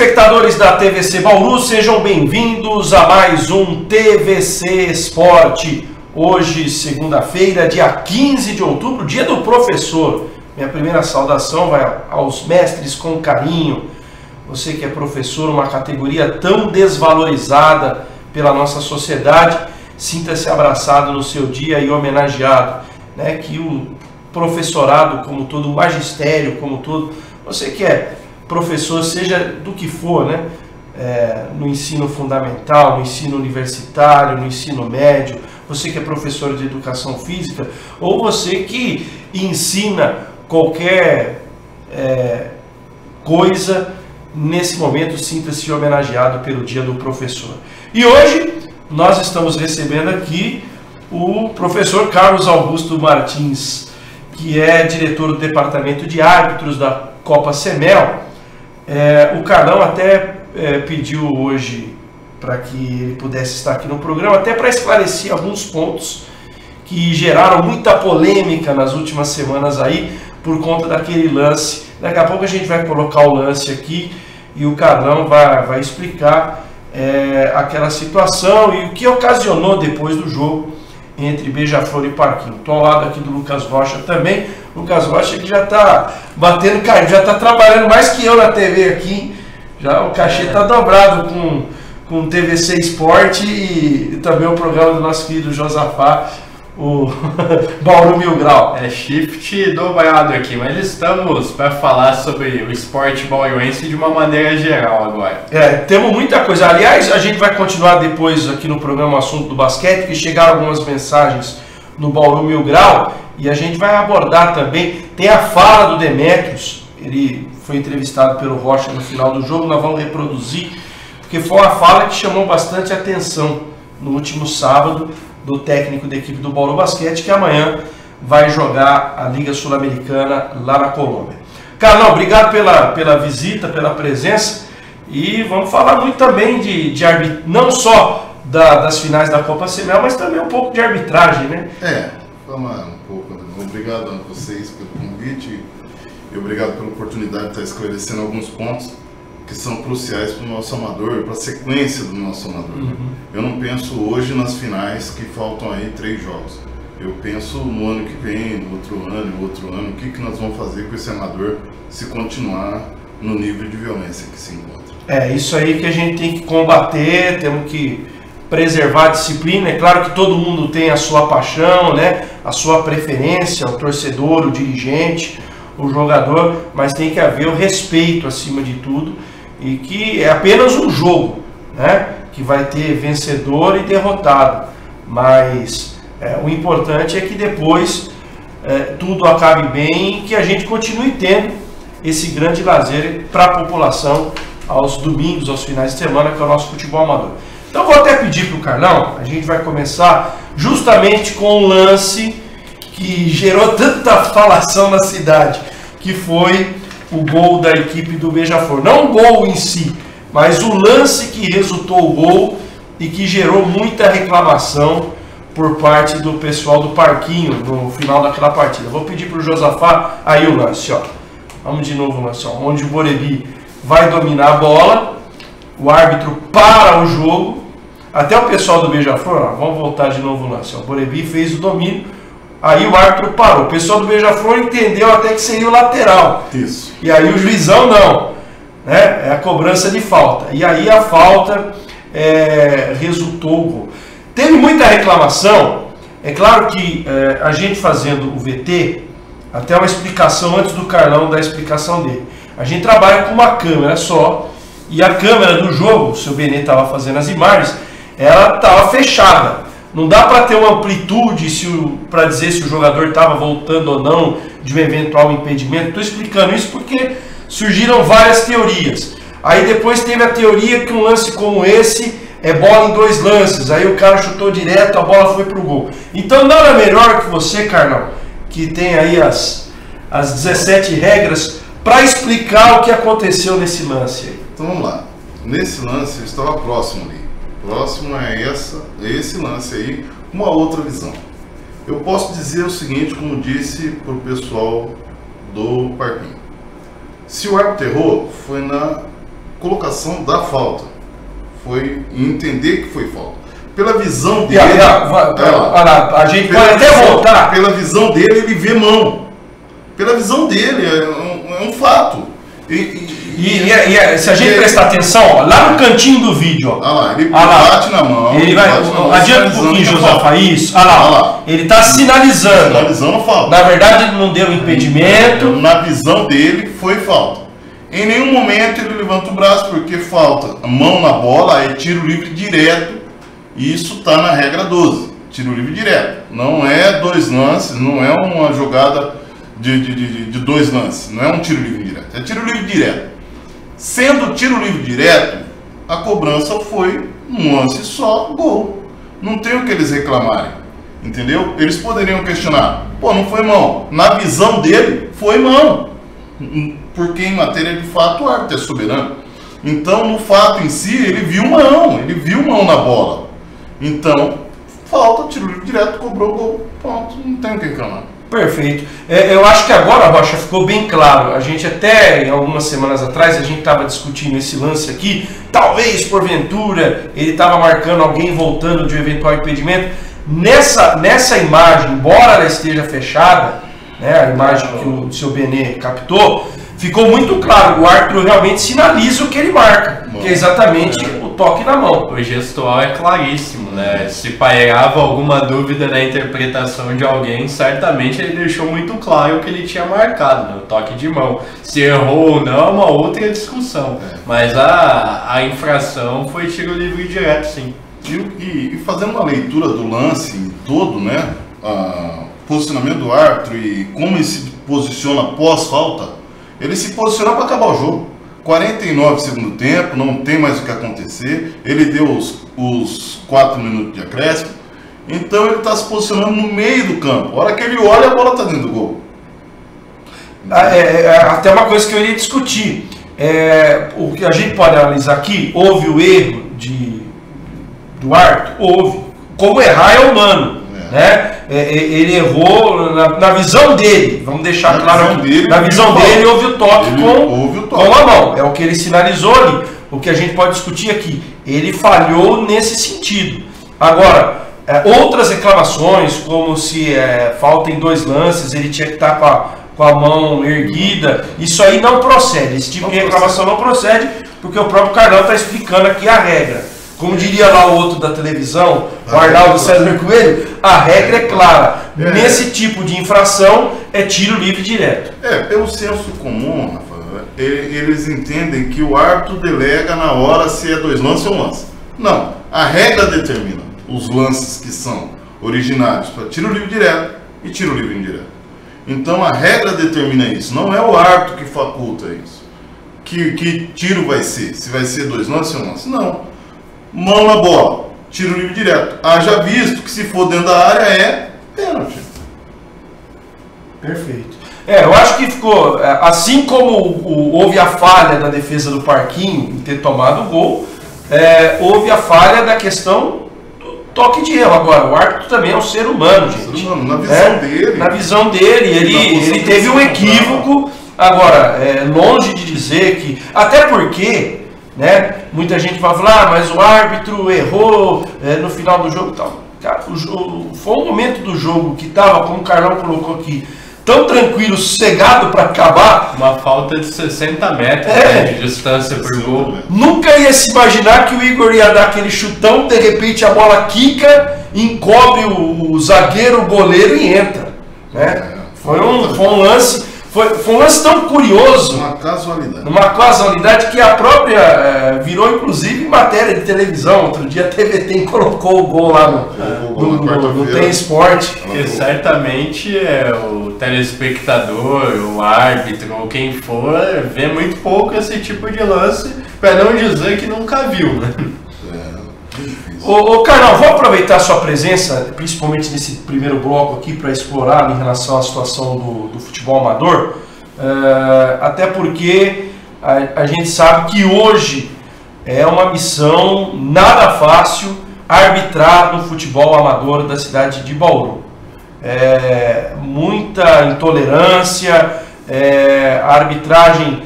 Telespectadores da TVC Bauru, sejam bem-vindos a mais um TVC Esporte. Hoje, segunda-feira, dia 15 de outubro, dia do professor. Minha primeira saudação vai aos mestres com carinho. Você que é professor, uma categoria tão desvalorizada pela nossa sociedade, sinta-se abraçado no seu dia e homenageado, né? Que o professorado, como todo, o magistério, como todo, você que é professor, seja do que for, né? No ensino fundamental, no ensino universitário, no ensino médio, você que é professor de educação física, ou você que ensina qualquer coisa, nesse momento sinta-se homenageado pelo Dia do Professor. E hoje nós estamos recebendo aqui o professor Carlos Augusto Martins, que é diretor do Departamento de Árbitros da Copa Semel. O Carlão até pediu hoje para que ele pudesse estar aqui no programa, até para esclarecer alguns pontos que geraram muita polêmica nas últimas semanas aí, por conta daquele lance. Daqui a pouco a gente vai colocar o lance aqui e o Carlão vai explicar aquela situação e o que ocasionou depois do jogo entre Beija-Flor e Parquinho. Estou ao lado aqui do Lucas Rocha também. Lucas Rocha que já está batendo carinho, já está trabalhando mais que eu na TV aqui. Já o cachê está dobrado com o TVC Esporte e também o programa do nosso querido Josafá, o Bauru Mil Grau. Shift dobrado aqui, mas estamos para falar sobre o esporte bauruense de uma maneira geral agora. Temos muita coisa. Aliás, a gente vai continuar depois aqui no programa o assunto do basquete, que chegaram algumas mensagens no Bauru Mil Grau e a gente vai abordar também. Tem a fala do Demetrios, ele foi entrevistado pelo Rocha no final do jogo, nós vamos reproduzir, porque foi uma fala que chamou bastante atenção no último sábado, do técnico da equipe do Bauru Basquete, que amanhã vai jogar a Liga Sul-Americana lá na Colômbia. Carlão, obrigado pela visita, pela presença, e vamos falar muito também de arbitragem, não só das finais da Copa Semel, mas também um pouco de arbitragem, né? Falar um pouco. Obrigado a vocês pelo convite e obrigado pela oportunidade de estar esclarecendo alguns pontos que são cruciais para o nosso amador, para a sequência do nosso amador. Eu não penso hoje nas finais que faltam aí 3 jogos. Eu penso no ano que vem, no outro ano, o que nós vamos fazer com esse amador se continuar no nível de violência que se encontra. Isso aí que a gente tem que combater, temos que preservar a disciplina. É claro que todo mundo tem a sua paixão, né? A sua preferência, o torcedor, o dirigente, o jogador, mas tem que haver o respeito acima de tudo, e que é apenas um jogo, né? Que vai ter vencedor e derrotado, mas o importante é que depois tudo acabe bem e que a gente continue tendo esse grande lazer para a população aos domingos, aos finais de semana, que é o nosso futebol amador. Então vou até pedir para o Carlão, a gente vai começar justamente com um lance que gerou tanta falação na cidade, que foi o gol da equipe do Beija-Flor. Não o gol em si, mas o lance que resultou o gol e que gerou muita reclamação por parte do pessoal do Parquinho no final daquela partida. Vou pedir para o Josafá aí o lance, ó. Vamos de novo o lance, ó, onde o Borebi vai dominar a bola, o árbitro para o jogo, até o pessoal do Beija-Flor, vamos voltar de novo o lance, ó. O Borebi fez o domínio, aí o árbitro parou. O pessoal do Beija-Flor entendeu até que seria o lateral. Isso. E aí o juizão não, né? É a cobrança de falta. E aí a falta resultou o gol. Teve muita reclamação. É claro que a gente fazendo o VT, até uma explicação antes do Carlão dar a explicação dele. A gente trabalha com uma câmera só, e a câmera do jogo, o seu Benê estava fazendo as imagens, ela estava fechada. Não dá para ter uma amplitude para dizer se o jogador estava voltando ou não de um eventual impedimento. Estou explicando isso porque surgiram várias teorias. Aí depois teve a teoria que um lance como esse é bola em 2 lances. Aí o cara chutou direto, a bola foi para o gol. Então nada melhor que você, Carlão, que tem aí as 17 regras, para explicar o que aconteceu nesse lance aí. Então vamos lá. Nesse lance eu estava próximo ali. Próximo é esse lance aí, uma outra visão. Eu posso dizer o seguinte, como disse para o pessoal do Parquinho. Se o árbitro errou, foi na colocação da falta. Foi entender que foi falta. Pela visão dele... a gente pode até voltar. Pela visão dele, ele vê mão. Pela visão dele, é um fato. Se a gente prestar atenção, ó, lá no cantinho do vídeo, ó, ele bate na mão. Ele vai, adianta um pouquinho, Josafa, isso. Olha lá, ele está sinalizando. Sinalizando falta. Na verdade, ele não deu impedimento. Na visão dele, foi falta. Em nenhum momento ele levanta o braço, porque falta. Mão na bola, é tiro livre direto. E isso está na regra 12. Tiro livre direto. Não é 2 lances, não é uma jogada de 2 lances. Não é um tiro livre direto. É tiro livre direto. Sendo tiro livre direto, a cobrança foi um lance só, gol. Não tem o que eles reclamarem. Entendeu? Eles poderiam questionar. Pô, não foi mão. Na visão dele, foi mão. Porque em matéria de fato o árbitro é soberano. Então, no fato em si, ele viu mão na bola. Então, falta, tiro livre direto, cobrou gol. Ponto, não tem o que reclamar. Perfeito. Eu acho que agora, Rocha, ficou bem claro. A gente até, algumas semanas atrás, a gente estava discutindo esse lance aqui. Talvez, porventura, ele estava marcando alguém voltando de um eventual impedimento. Nessa imagem, embora ela esteja fechada, né, a imagem que o seu Benê captou, ficou muito claro. O árbitro realmente sinaliza o que ele marca, que é exatamente o toque na mão. O gestual é claríssimo, né? Se pairava alguma dúvida na interpretação de alguém, certamente ele deixou muito claro o que ele tinha marcado, né? O toque de mão. Se errou ou não é uma outra discussão, mas a infração foi tiro livre direto, sim. E fazendo uma leitura do lance todo, né? Posicionamento do árbitro e como ele se posiciona pós-falta, ele se posiciona para acabar o jogo. 49 segundo tempo, não tem mais o que acontecer. Ele deu os 4 minutos de acréscimo. Então ele está se posicionando no meio do campo. A hora que ele olha, a bola está dentro do gol. Até uma coisa que eu iria discutir. O que a gente pode analisar aqui, houve o erro do árbitro? Houve. Como errar é humano. Né? Ele errou na visão dele, vamos deixar claro, na visão dele houve o toque com a mão, é o que ele sinalizou ali. O que a gente pode discutir aqui, ele falhou nesse sentido. Agora, outras reclamações, como se falta em 2 lances, ele tinha que estar com a mão erguida, isso aí não procede, esse tipo de reclamação não procede, porque o próprio Carlão está explicando aqui a regra. Como diria lá o outro da televisão, o Arnaldo César Coelho, a regra é clara. Nesse tipo de infração, é tiro livre direto. Pelo senso comum, Rafa, eles entendem que o árbitro delega na hora se é 2 lances ou 1 lance. Não, a regra determina os lances que são originários para tiro livre direto e tiro livre indireto. Então a regra determina isso, não é o árbitro que faculta isso. Que tiro vai ser? Se vai ser 2 lances ou 1 lance? Não. Mão na bola, tiro livre direto. Haja visto que se for dentro da área é pênalti. Perfeito. Eu acho que ficou, assim como houve a falha da defesa do Parquinho em ter tomado o gol, houve a falha da questão do toque de erro. Agora, o árbitro também é um ser humano, gente. Na visão dele. Na visão dele, ele teve um equívoco. Agora, longe de dizer que... Até porque... Né? Muita gente vai falar, mas o árbitro errou no final do jogo e tal. Cara, foi um momento do jogo que estava, como o Carlão colocou aqui, tão tranquilo, sossegado para acabar. Uma falta de 60 metros de distância por gol. Nunca ia se imaginar que o Igor ia dar aquele chutão, de repente a bola quica, encobre o zagueiro, o goleiro e entra. Né? Foi um lance... Foi um lance tão curioso, uma casualidade que a própria virou inclusive matéria de televisão. Outro dia a TVT colocou o gol lá no Tem Esporte. E certamente o telespectador, o árbitro ou quem for, vê muito pouco esse tipo de lance, para não dizer que nunca viu, né? Ô Carlão, vou aproveitar a sua presença, principalmente nesse primeiro bloco aqui, para explorar em relação à situação do futebol amador, até porque a gente sabe que hoje é uma missão nada fácil arbitrar no futebol amador da cidade de Bauru. Muita intolerância, a arbitragem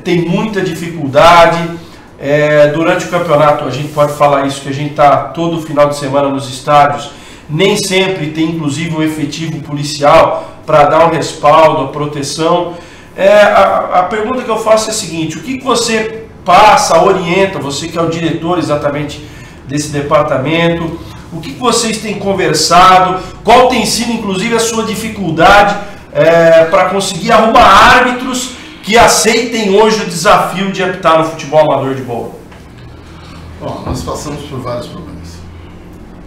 tem muita dificuldade. Durante o campeonato, a gente pode falar isso, que a gente está todo final de semana nos estádios, nem sempre tem inclusive um efetivo policial para dar um respaldo, a proteção. A pergunta que eu faço é a seguinte: o que você passa, orienta, você que é o diretor exatamente desse departamento, o que vocês têm conversado, qual tem sido inclusive a sua dificuldade para conseguir arrumar árbitros que aceitem hoje o desafio de apitar no futebol amador de bola? Bom, nós passamos por vários problemas.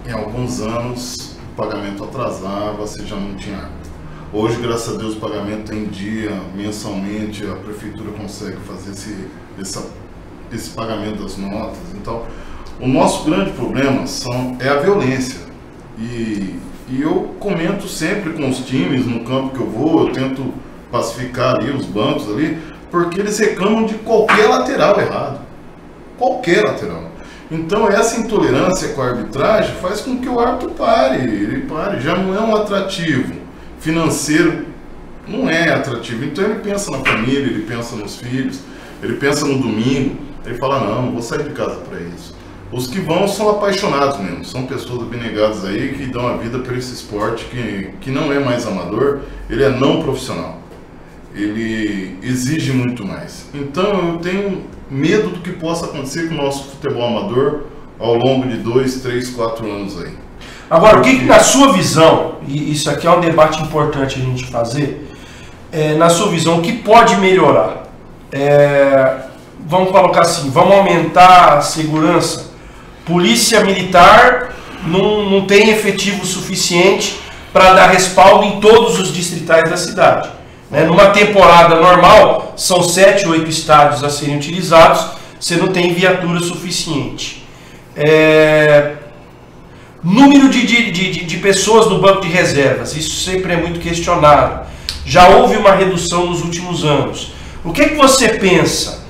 Em alguns anos o pagamento atrasava, você já não tinha árbitro. Hoje, graças a Deus, o pagamento em dia, mensalmente, a prefeitura consegue fazer esse pagamento das notas. Então, o nosso grande problema é a violência. E eu comento sempre com os times no campo que eu vou, eu tento pacificar ali os bancos ali, porque eles reclamam de qualquer lateral errado. Qualquer lateral. Então essa intolerância com a arbitragem faz com que o árbitro ele pare, já não é um atrativo financeiro, não é atrativo. Então ele pensa na família, ele pensa nos filhos, ele pensa no domingo, ele fala, não vou sair de casa para isso. Os que vão são apaixonados mesmo, são pessoas abnegadas aí que dão a vida por esse esporte que não é mais amador, ele é não profissional. Ele exige muito mais. Então eu tenho medo do que possa acontecer com o nosso futebol amador ao longo de 2, 3, 4 anos aí. Agora, o que na sua visão, e isso aqui é um debate importante a gente fazer, na sua visão, o que pode melhorar? Vamos colocar assim, vamos aumentar a segurança. Polícia Militar não tem efetivo suficiente para dar respaldo em todos os distritais da cidade. Numa temporada normal, são 7, 8 estádios a serem utilizados, você não tem viatura suficiente. Número de pessoas no banco de reservas, isso sempre é muito questionado. Já houve uma redução nos últimos anos. O que você pensa,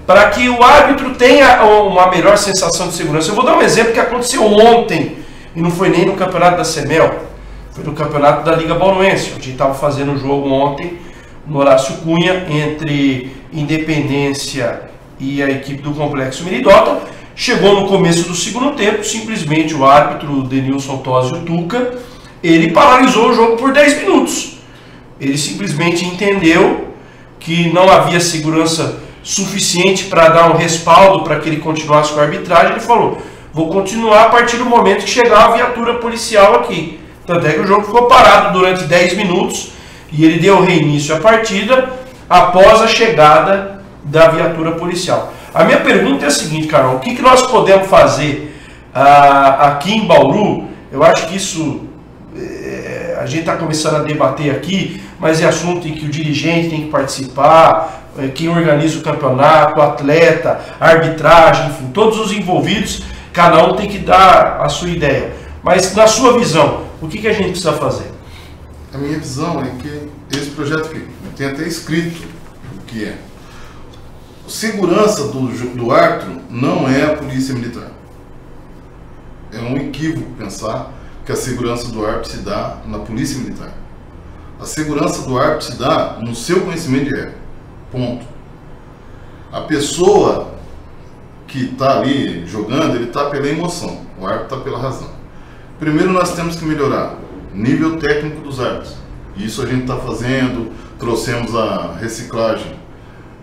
para que o árbitro tenha uma melhor sensação de segurança? Eu vou dar um exemplo que aconteceu ontem, e não foi nem no campeonato da CEMEL. Foi no campeonato da Liga Bauruense. A gente estava fazendo um jogo ontem no Horácio Cunha entre Independência e a equipe do Complexo Miridota. Chegou no começo do segundo tempo, simplesmente o árbitro Denilson Tosi Tuca, ele paralisou o jogo por 10 minutos. Ele simplesmente entendeu que não havia segurança suficiente para dar um respaldo para que ele continuasse com a arbitragem. Ele falou, vou continuar a partir do momento que chegar a viatura policial aqui. Tanto é que o jogo ficou parado durante 10 minutos e ele deu reinício à partida após a chegada da viatura policial. A minha pergunta é a seguinte, Carol, o que nós podemos fazer aqui em Bauru? Eu acho que isso a gente está começando a debater aqui, mas é assunto em que o dirigente tem que participar, quem organiza o campeonato, o atleta, a arbitragem, enfim, todos os envolvidos, cada um tem que dar a sua ideia. Mas na sua visão, o que a gente precisa fazer? A minha visão é que esse projeto aqui, tem até escrito o que é. Segurança do árbitro não é a polícia militar. É um equívoco pensar que a segurança do árbitro se dá na polícia militar. A segurança do árbitro se dá no seu conhecimento de regra. Ponto. A pessoa que está ali jogando, ele está pela emoção. O árbitro está pela razão. Primeiro nós temos que melhorar o nível técnico dos árbitros. Isso a gente está fazendo, trouxemos a reciclagem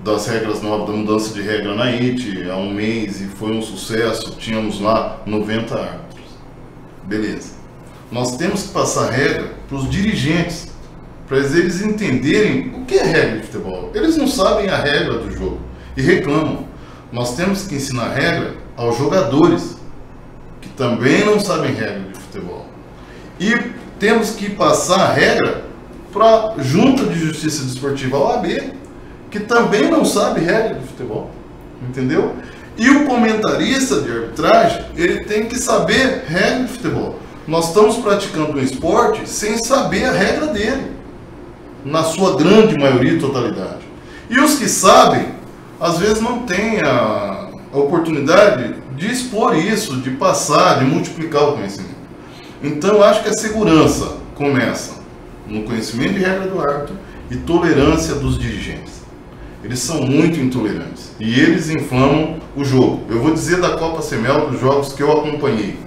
das regras novas, da mudança de regra na IT há um mês e foi um sucesso, tínhamos lá 90 árbitros. Beleza. Nós temos que passar a regra para os dirigentes, para eles entenderem o que é regra de futebol. Eles não sabem a regra do jogo e reclamam. Nós temos que ensinar a regra aos jogadores, que também não sabem regra de futebol. E temos que passar a regra para a Junta de Justiça Desportiva, a OAB, que também não sabe regra de futebol. Entendeu? E o comentarista de arbitragem, ele tem que saber regra de futebol. Nós estamos praticando um esporte sem saber a regra dele, na sua grande maioria e totalidade. E os que sabem, às vezes não têm a oportunidade de expor isso, de passar, de multiplicar o conhecimento. Então eu acho que a segurança começa no conhecimento de regra do árbitro e tolerância dos dirigentes. eles são muito intolerantes e eles inflamam o jogo. Eu vou dizer da Copa Semel, dos jogos que eu acompanhei.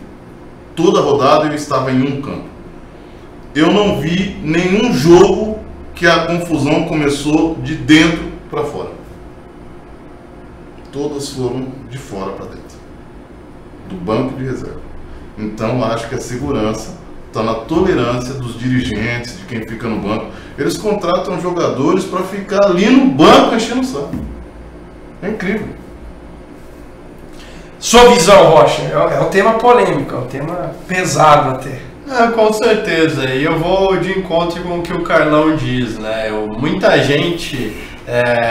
Toda rodada eu estava em um campo. Eu não vi nenhum jogo que a confusão começou de dentro para fora. Todas foram de fora para dentro, do banco de reserva. Então acho que a segurança está na tolerância dos dirigentes, de quem fica no banco. Eles contratam jogadores para ficar ali no banco enchendo o saco. É incrível. Sua visão, Rocha, é um tema polêmico, é um tema pesado até. Com certeza, e eu vou de encontro com o que o Carlão diz, né? Muita gente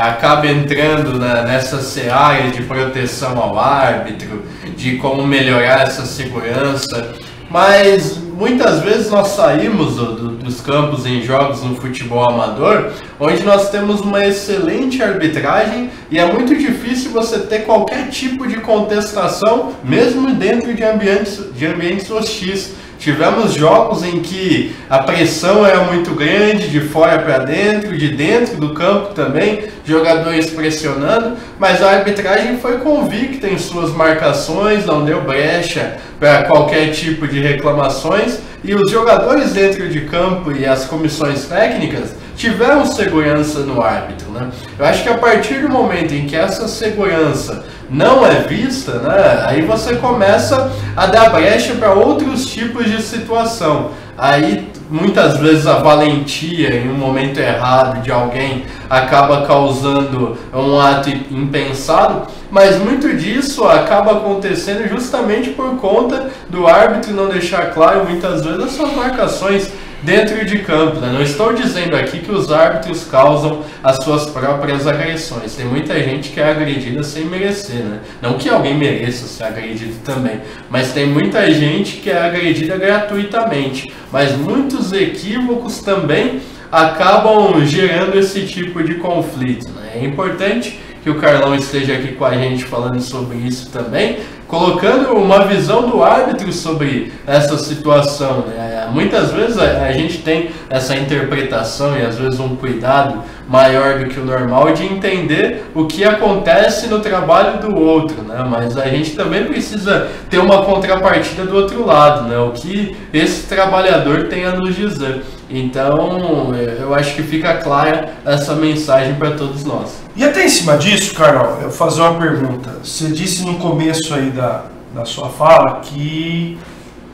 acaba entrando nessa seara de proteção ao árbitro, de como melhorar essa segurança, mas muitas vezes nós saímos dos campos em jogos no futebol amador, onde nós temos uma excelente arbitragem e é muito difícil você ter qualquer tipo de contestação, mesmo dentro de ambientes hostis. Tivemos jogos em que a pressão era muito grande, de fora para dentro, de dentro do campo também, jogadores pressionando, mas a arbitragem foi convicta em suas marcações, não deu brecha para qualquer tipo de reclamações, e os jogadores dentro de campo e as comissões técnicas tiveram segurança no árbitro, né? Eu acho que a partir do momento em que essa segurança não é vista, né, aí você começa a dar brecha para outros tipos de situação. Aí muitas vezes a valentia em um momento errado de alguém acaba causando um ato impensado, mas muito disso acaba acontecendo justamente por conta do árbitro não deixar claro muitas vezes as suas marcações dentro de campo, né? Não estou dizendo aqui que os árbitros causam as suas próprias agressões. Tem muita gente que é agredida sem merecer, né? Não que alguém mereça ser agredido também, mas tem muita gente que é agredida gratuitamente. Mas muitos equívocos também acabam gerando esse tipo de conflito, né? É importante que o Carlão esteja aqui com a gente falando sobre isso também, colocando uma visão do árbitro sobre essa situação, né? Muitas vezes a gente tem essa interpretação e às vezes um cuidado maior do que o normal de entender o que acontece no trabalho do outro, né? Mas a gente também precisa ter uma contrapartida do outro lado, né? O que esse trabalhador tem a nos dizer. Então, eu acho que fica clara essa mensagem para todos nós. E até em cima disso, Carlão, eu vou fazer uma pergunta. Você disse no começo aí da sua fala que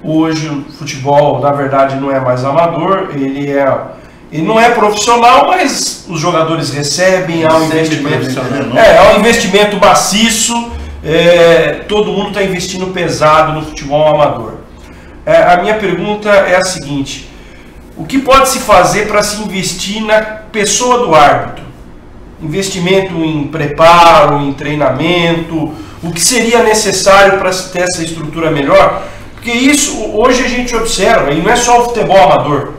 hoje o futebol, na verdade, não é mais amador, ele não é profissional, mas os jogadores recebem, há um investimento, há um investimento maciço, todo mundo está investindo pesado no futebol amador. A minha pergunta é a seguinte: o que pode se fazer para se investir na pessoa do árbitro? Investimento em preparo, em treinamento, o que seria necessário para se ter essa estrutura melhor? Porque isso hoje a gente observa, e não é só o futebol amador.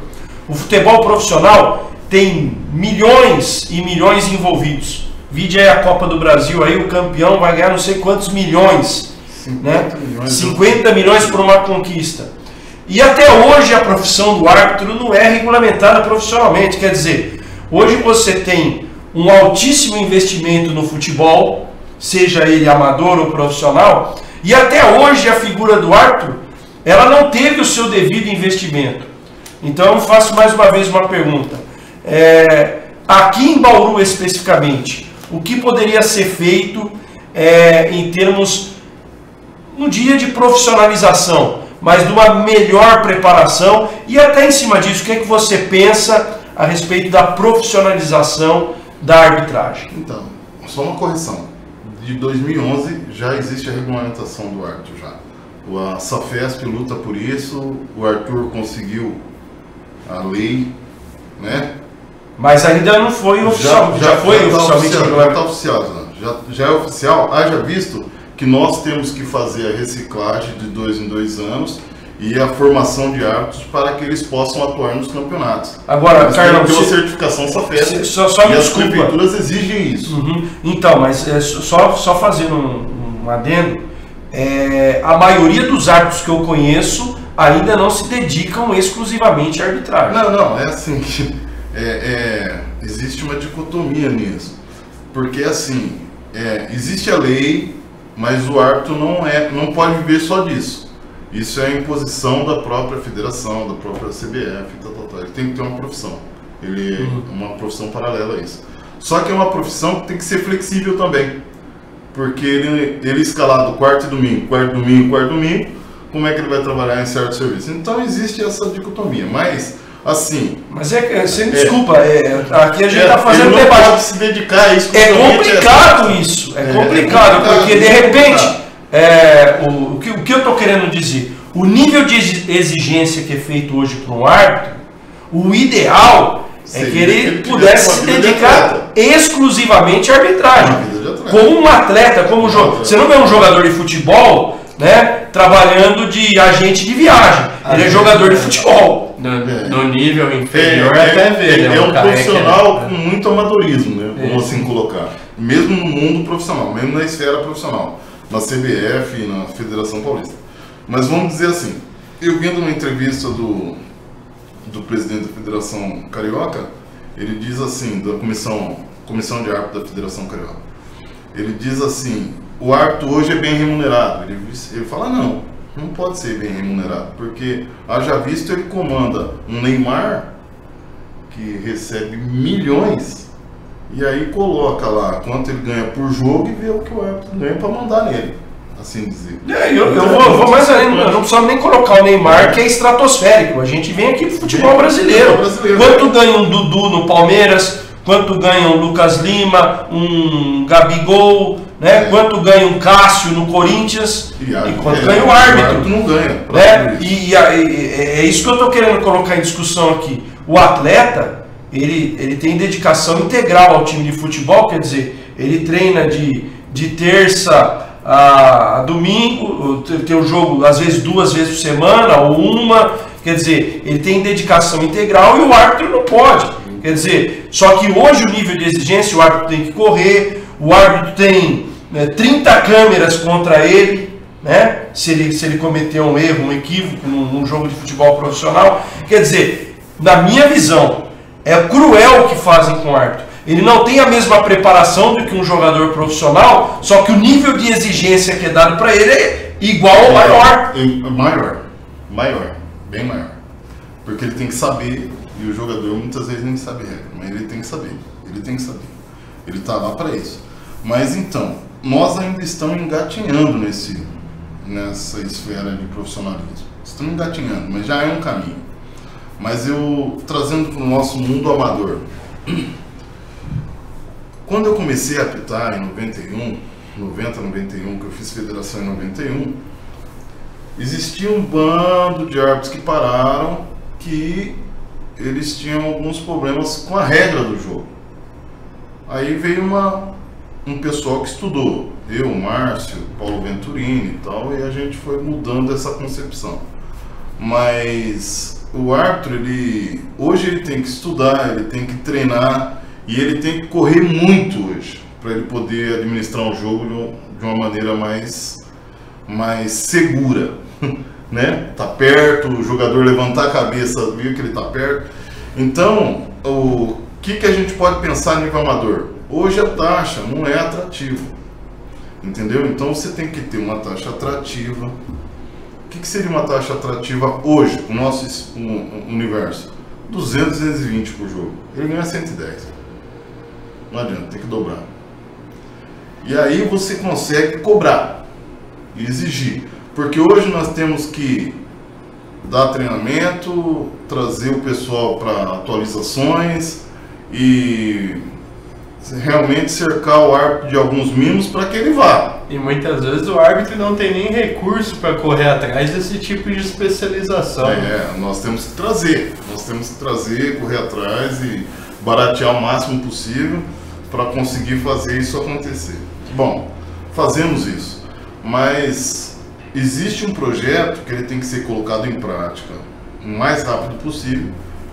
O futebol profissional tem milhões e milhões envolvidos. Vide aí a Copa do Brasil, aí o campeão vai ganhar não sei quantos milhões, 50 milhões por uma conquista. E até hoje a profissão do árbitro não é regulamentada profissionalmente. Quer dizer, hoje você tem um altíssimo investimento no futebol, seja ele amador ou profissional, e até hoje a figura do árbitro, ela não teve o seu devido investimento. Então eu faço mais uma vez uma pergunta. Aqui em Bauru especificamente, o que poderia ser feito em termos, no dia de profissionalização, mas de uma melhor preparação, e até em cima disso, o que é que você pensa a respeito da profissionalização da arbitragem? Então, só uma correção. De 2011 já existe a regulamentação do árbitro já. A Safesp luta por isso, o Arthur conseguiu a lei, né? Mas ainda não foi oficial. Já foi oficialmente regulamentado. Já é oficial, haja visto que nós temos que fazer a reciclagem de 2 em 2 anos e a formação de árbitros para que eles possam atuar nos campeonatos. Agora, Carlão, tem uma certificação Safesp e as prefeituras exigem isso. Então, mas só fazendo um adendo, a maioria dos árbitros que eu conheço ainda não se dedicam exclusivamente à arbitragem. Não, é assim que existe uma dicotomia nisso. Porque assim, existe a lei, mas o árbitro não pode viver só disso. Isso é imposição da própria federação, da própria CBF, ele tem que ter uma profissão. Ele é uma profissão paralela a isso. Só que é uma profissão que tem que ser flexível também. Porque ele escalado quarto e domingo, como é que ele vai trabalhar em certo serviço? Então existe essa dicotomia, mas assim... Mas você me desculpa, aqui a gente está fazendo debate. Ele não pode se dedicar a isso. É complicado isso, porque de repente, o que eu estou querendo dizer, o nível de exigência que é feito hoje para um árbitro, o ideal é que ele pudesse se dedicar exclusivamente à arbitragem. Como um atleta, como jogador. Você não vê um jogador de futebol, né, trabalhando de agente de viagem. Ele é jogador de futebol. No nível inferior até ver. Ele é um profissional com muito amadorismo, né? Vamos assim colocar. Mesmo no mundo profissional, mesmo na esfera profissional. Na CBF e na Federação Paulista. Mas vamos dizer assim, eu vendo uma entrevista do presidente da Federação Carioca, ele diz assim, da comissão de árbitro da Federação Carioca, ele diz assim, o árbitro hoje é bem remunerado. Ele fala, não pode ser bem remunerado, porque haja visto ele comanda um Neymar que recebe milhões e aí coloca lá quanto ele ganha por jogo e vê o que o árbitro ganha para mandar nele, assim dizer. Eu vou mais além, não precisamos nem colocar o Neymar, que é estratosférico. A gente vem aqui pro futebol brasileiro. Quanto ganha um Dudu no Palmeiras, quanto ganha um Lucas Lima, um Gabigol, né? Quanto ganha um Cássio no Corinthians e quanto ganha o árbitro. Não ganha. Né? E é isso que eu estou querendo colocar em discussão aqui. O atleta, ele tem dedicação integral ao time de futebol, quer dizer, ele treina de terça a domingo, tem o jogo às vezes 2 vezes por semana ou uma, quer dizer, ele tem dedicação integral e o árbitro não pode. Quer dizer, só que hoje o nível de exigência, o árbitro tem que correr, o árbitro tem 30 câmeras contra ele, né? Se ele cometer um erro, um equívoco num jogo de futebol profissional. Quer dizer, na minha visão, é cruel o que fazem com o árbitro. Ele não tem a mesma preparação do que um jogador profissional, só que o nível de exigência que é dado para ele é igual ou maior. Maior, bem maior. Porque ele tem que saber, e o jogador muitas vezes nem sabe regra, mas ele tem que saber. Ele está lá para isso. Mas então, nós ainda estamos engatinhando nessa esfera de profissionalismo. Estamos engatinhando, mas já é um caminho. Mas eu, trazendo para o nosso mundo amador, quando eu comecei a apitar em 91, que eu fiz federação em 91, existia um bando de árbitros que pararam, que eles tinham alguns problemas com a regra do jogo. Aí veio um pessoal que estudou, eu, Márcio, Paulo Venturini e tal, e a gente foi mudando essa concepção. Mas o árbitro, hoje ele tem que estudar, ele tem que treinar e ele tem que correr muito hoje para ele poder administrar um jogo de uma maneira mais segura, né? Tá perto, o jogador levantar a cabeça, viu que ele tá perto. Então, o que a gente pode pensar a nível amador? Hoje a taxa não é atrativa, entendeu? Então você tem que ter uma taxa atrativa. O que seria uma taxa atrativa hoje, no nosso universo? 200, 220 por jogo. Ele ganha 110. Não adianta, tem que dobrar. E aí você consegue cobrar e exigir. Porque hoje nós temos que dar treinamento, trazer o pessoal para atualizações e realmente cercar o árbitro de alguns mimos para que ele vá. E muitas vezes o árbitro não tem nem recurso para correr atrás desse tipo de especialização. Nós temos que trazer, correr atrás e baratear o máximo possível para conseguir fazer isso acontecer. Bom, fazemos isso, mas existe um projeto que ele tem que ser colocado em prática o mais rápido possível,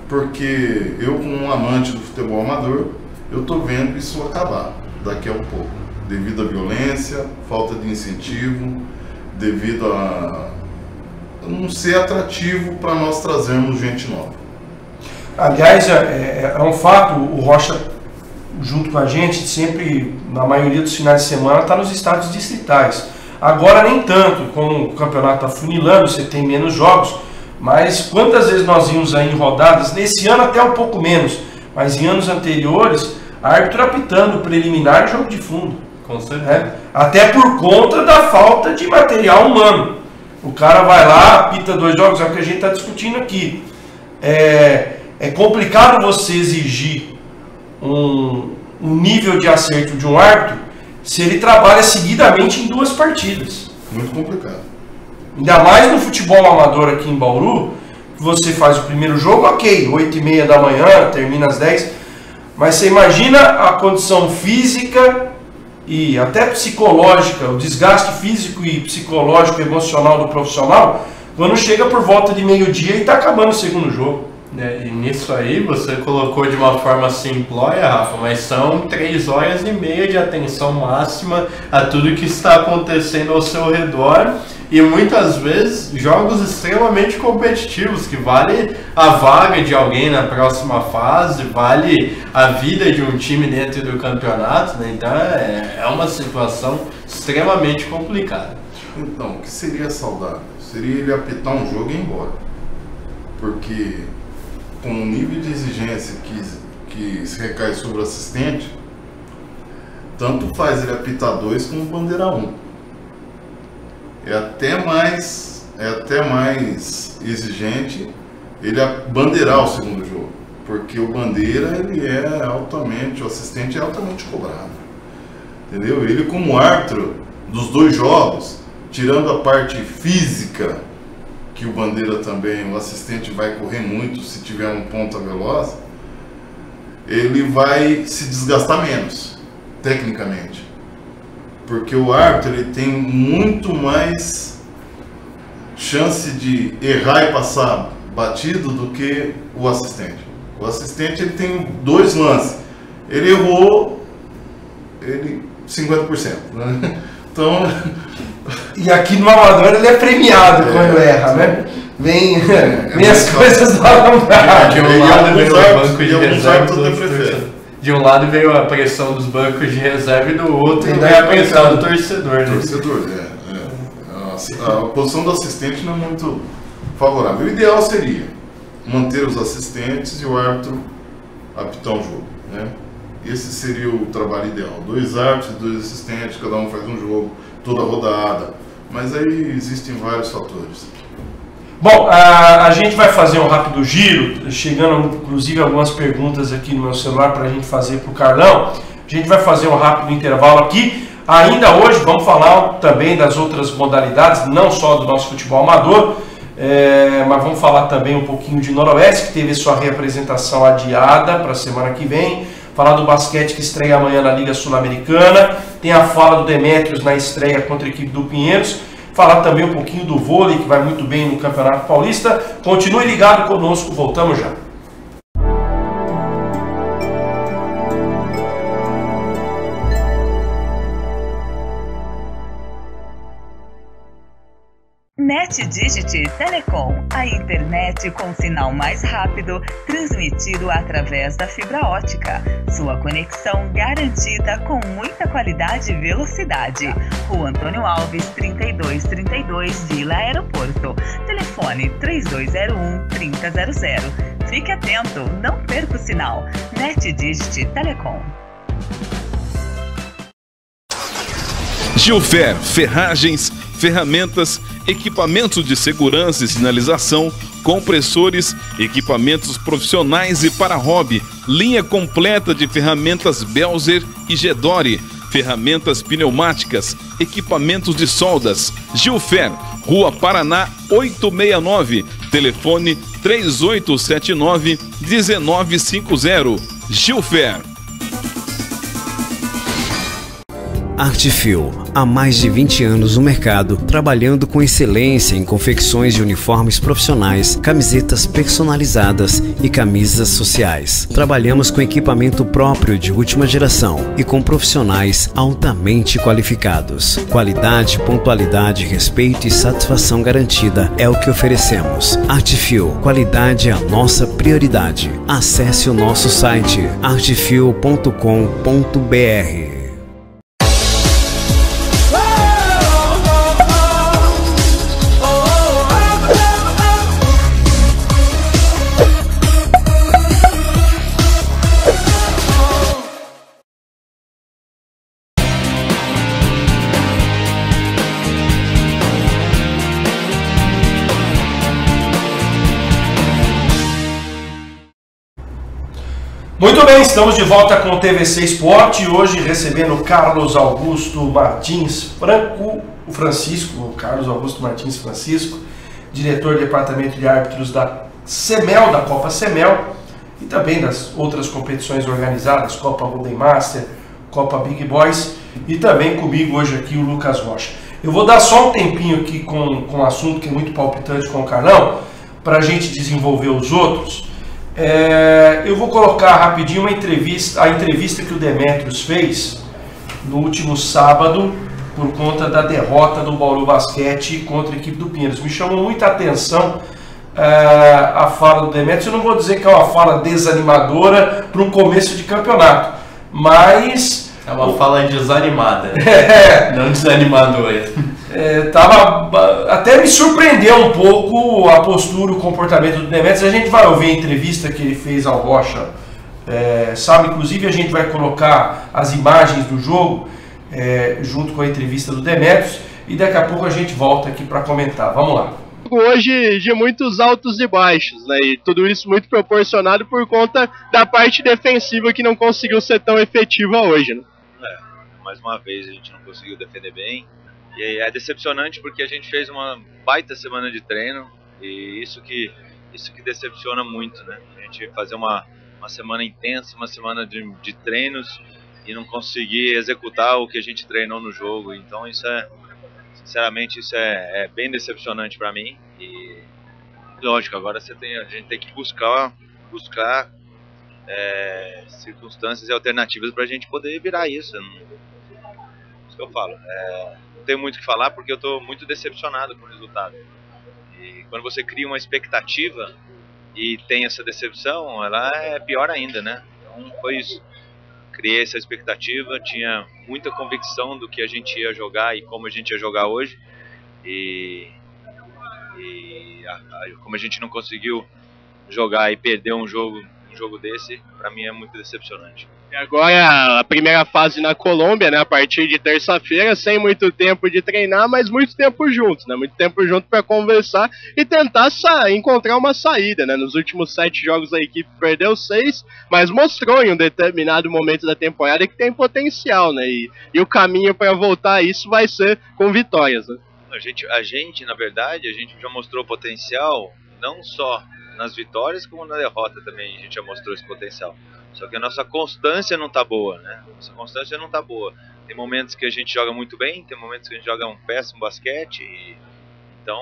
porque eu, como um amante do futebol amador, eu estou vendo isso acabar daqui a um pouco, devido à violência, falta de incentivo, devido a não ser atrativo para nós trazermos gente nova. Aliás, é um fato, o Rocha junto com a gente, sempre, na maioria dos finais de semana, está nos estádios distritais. Agora nem tanto, como o campeonato está funilando, você tem menos jogos, mas quantas vezes nós vimos aí em rodadas, nesse ano até um pouco menos, mas em anos anteriores, árbitro apitando preliminar e jogo de fundo. Com certeza. Até por conta da falta de material humano. O cara vai lá, apita 2 jogos, é o que a gente está discutindo aqui. É complicado você exigir um nível de acerto de um árbitro se ele trabalha seguidamente em 2 partidas. Muito complicado. Ainda mais no futebol amador aqui em Bauru, que você faz o primeiro jogo, ok, 8h30 da manhã, termina às 10h, mas você imagina a condição física e até psicológica, o desgaste físico e psicológico, emocional do profissional, quando chega por volta de meio-dia e está acabando o segundo jogo. E nisso aí você colocou de uma forma simplória, Rafa, mas são 3 horas e meia de atenção máxima a tudo que está acontecendo ao seu redor e muitas vezes jogos extremamente competitivos, que vale a vaga de alguém na próxima fase, vale a vida de um time dentro do campeonato, né? Então é uma situação extremamente complicada. Então, o que seria saudável? Seria ele apitar um jogo e ir embora, porque com o nível de exigência que se recai sobre o assistente, tanto faz ele apitar 2 como bandeira 1. É até mais exigente ele bandeirar o segundo jogo, porque o bandeira o assistente é altamente cobrado, entendeu? Ele como árbitro dos 2 jogos, tirando a parte física, que o bandeira também, o assistente vai correr muito se tiver um ponta veloz, ele vai se desgastar menos, tecnicamente. Porque o árbitro ele tem muito mais chance de errar e passar batido do que o assistente. O assistente ele tem 2 lances, ele errou 50%, né? Então... E aqui no amador ele é premiado quando erra, né? Vem as coisas do alambrado. De um lado veio o banco de reserva, de um lado veio a pressão dos bancos de reserva e do outro veio a pressão do torcedor. Né? A posição do assistente não é muito favorável. O ideal seria manter os assistentes e o árbitro apitar o jogo, né? Esse seria o trabalho ideal. 2 árbitros, 2 assistentes, cada um faz um jogo, toda rodada. Mas aí existem vários fatores. Bom, a gente vai fazer um rápido giro, chegando inclusive algumas perguntas aqui no meu celular para a gente fazer para o Carlão. A gente vai fazer um rápido intervalo aqui. Ainda hoje vamos falar também das outras modalidades, não só do nosso futebol amador, mas vamos falar também um pouquinho de Noroeste, que teve sua reapresentação adiada para a semana que vem. Falar do basquete que estreia amanhã na Liga Sul-Americana. Tem a fala do Demétrios na estreia contra a equipe do Pinheiros. Falar também um pouquinho do vôlei, que vai muito bem no Campeonato Paulista. Continue ligado conosco, voltamos já. NetDigit Telecom, a internet com sinal mais rápido, transmitido através da fibra ótica. Sua conexão garantida com muita qualidade e velocidade. Rua Antônio Alves, 3232, Vila Aeroporto. Telefone 3201-3000. Fique atento, não perca o sinal. NetDigit Telecom. Gilfer, ferragens, ferramentas, equipamentos de segurança e sinalização, compressores, equipamentos profissionais e para hobby, linha completa de ferramentas Belzer e Gedore, ferramentas pneumáticas, equipamentos de soldas. Gilfer, Rua Paraná 869, telefone 3879-1950. Gilfer. Artifil, Há mais de 20 anos no mercado, trabalhando com excelência em confecções de uniformes profissionais, camisetas personalizadas e camisas sociais. Trabalhamos com equipamento próprio de última geração e com profissionais altamente qualificados. Qualidade, pontualidade, respeito e satisfação garantida é o que oferecemos. Artefil, qualidade é a nossa prioridade. Acesse o nosso site artefil.com.br. Muito bem, estamos de volta com o TVC Esporte, hoje recebendo Carlos Augusto Martins Francisco, diretor do Departamento de Árbitros da CEMEL, da Copa CEMEL, e também das outras competições organizadas, Copa Golden Master, Copa Big Boys, e também comigo hoje aqui o Lucas Rocha. Eu vou dar só um tempinho aqui com um assunto que é muito palpitante com o Carlão, para a gente desenvolver os outros. Eu vou colocar rapidinho a entrevista que o Demetrios fez no último sábado por conta da derrota do Bauru Basquete contra a equipe do Pinheiros. Me chamou muita atenção a fala do Demetrios. Eu não vou dizer que é uma fala desanimadora para um começo de campeonato, mas... É uma fala desanimada, não desanimadora. Até me surpreendeu um pouco a postura, o comportamento do Demetrios. A gente vai ouvir a entrevista que ele fez ao Rocha, inclusive a gente vai colocar as imagens do jogo junto com a entrevista do Demetrios, e daqui a pouco a gente volta aqui para comentar. Vamos lá. Hoje de muitos altos e baixos, né? E tudo isso muito proporcionado por conta da parte defensiva que não conseguiu ser tão efetiva hoje, né? Mais uma vez a gente não conseguiu defender bem. E é decepcionante porque a gente fez uma baita semana de treino e isso que decepciona muito, né? A gente fazer uma semana intensa, uma semana de treinos e não conseguir executar o que a gente treinou no jogo. Então sinceramente, isso é bem decepcionante para mim. E lógico, agora a gente tem que buscar circunstâncias e alternativas para a gente poder virar isso. Isso que eu falo. Não tenho muito o que falar porque eu estou muito decepcionado com o resultado. E quando você cria uma expectativa e tem essa decepção, ela é pior ainda, né? Então foi isso. Criei essa expectativa, tinha muita convicção do que a gente ia jogar e como a gente ia jogar hoje. Como a gente não conseguiu jogar e perder um jogo desse, para mim é muito decepcionante. E agora a primeira fase na Colômbia, né, a partir de terça-feira, sem muito tempo de treinar, mas muito tempo juntos, né, muito tempo junto para conversar e tentar encontrar uma saída, né. Nos últimos 7 jogos a equipe perdeu 6, mas mostrou em um determinado momento da temporada que tem potencial, né, e o caminho para voltar a isso vai ser com vitórias, né. A gente, na verdade, a gente já mostrou potencial, não só nas vitórias como na derrota também a gente já mostrou esse potencial. Só que a nossa constância não tá boa, né? Nossa constância não tá boa. Tem momentos que a gente joga muito bem, tem momentos que a gente joga um péssimo basquete. Então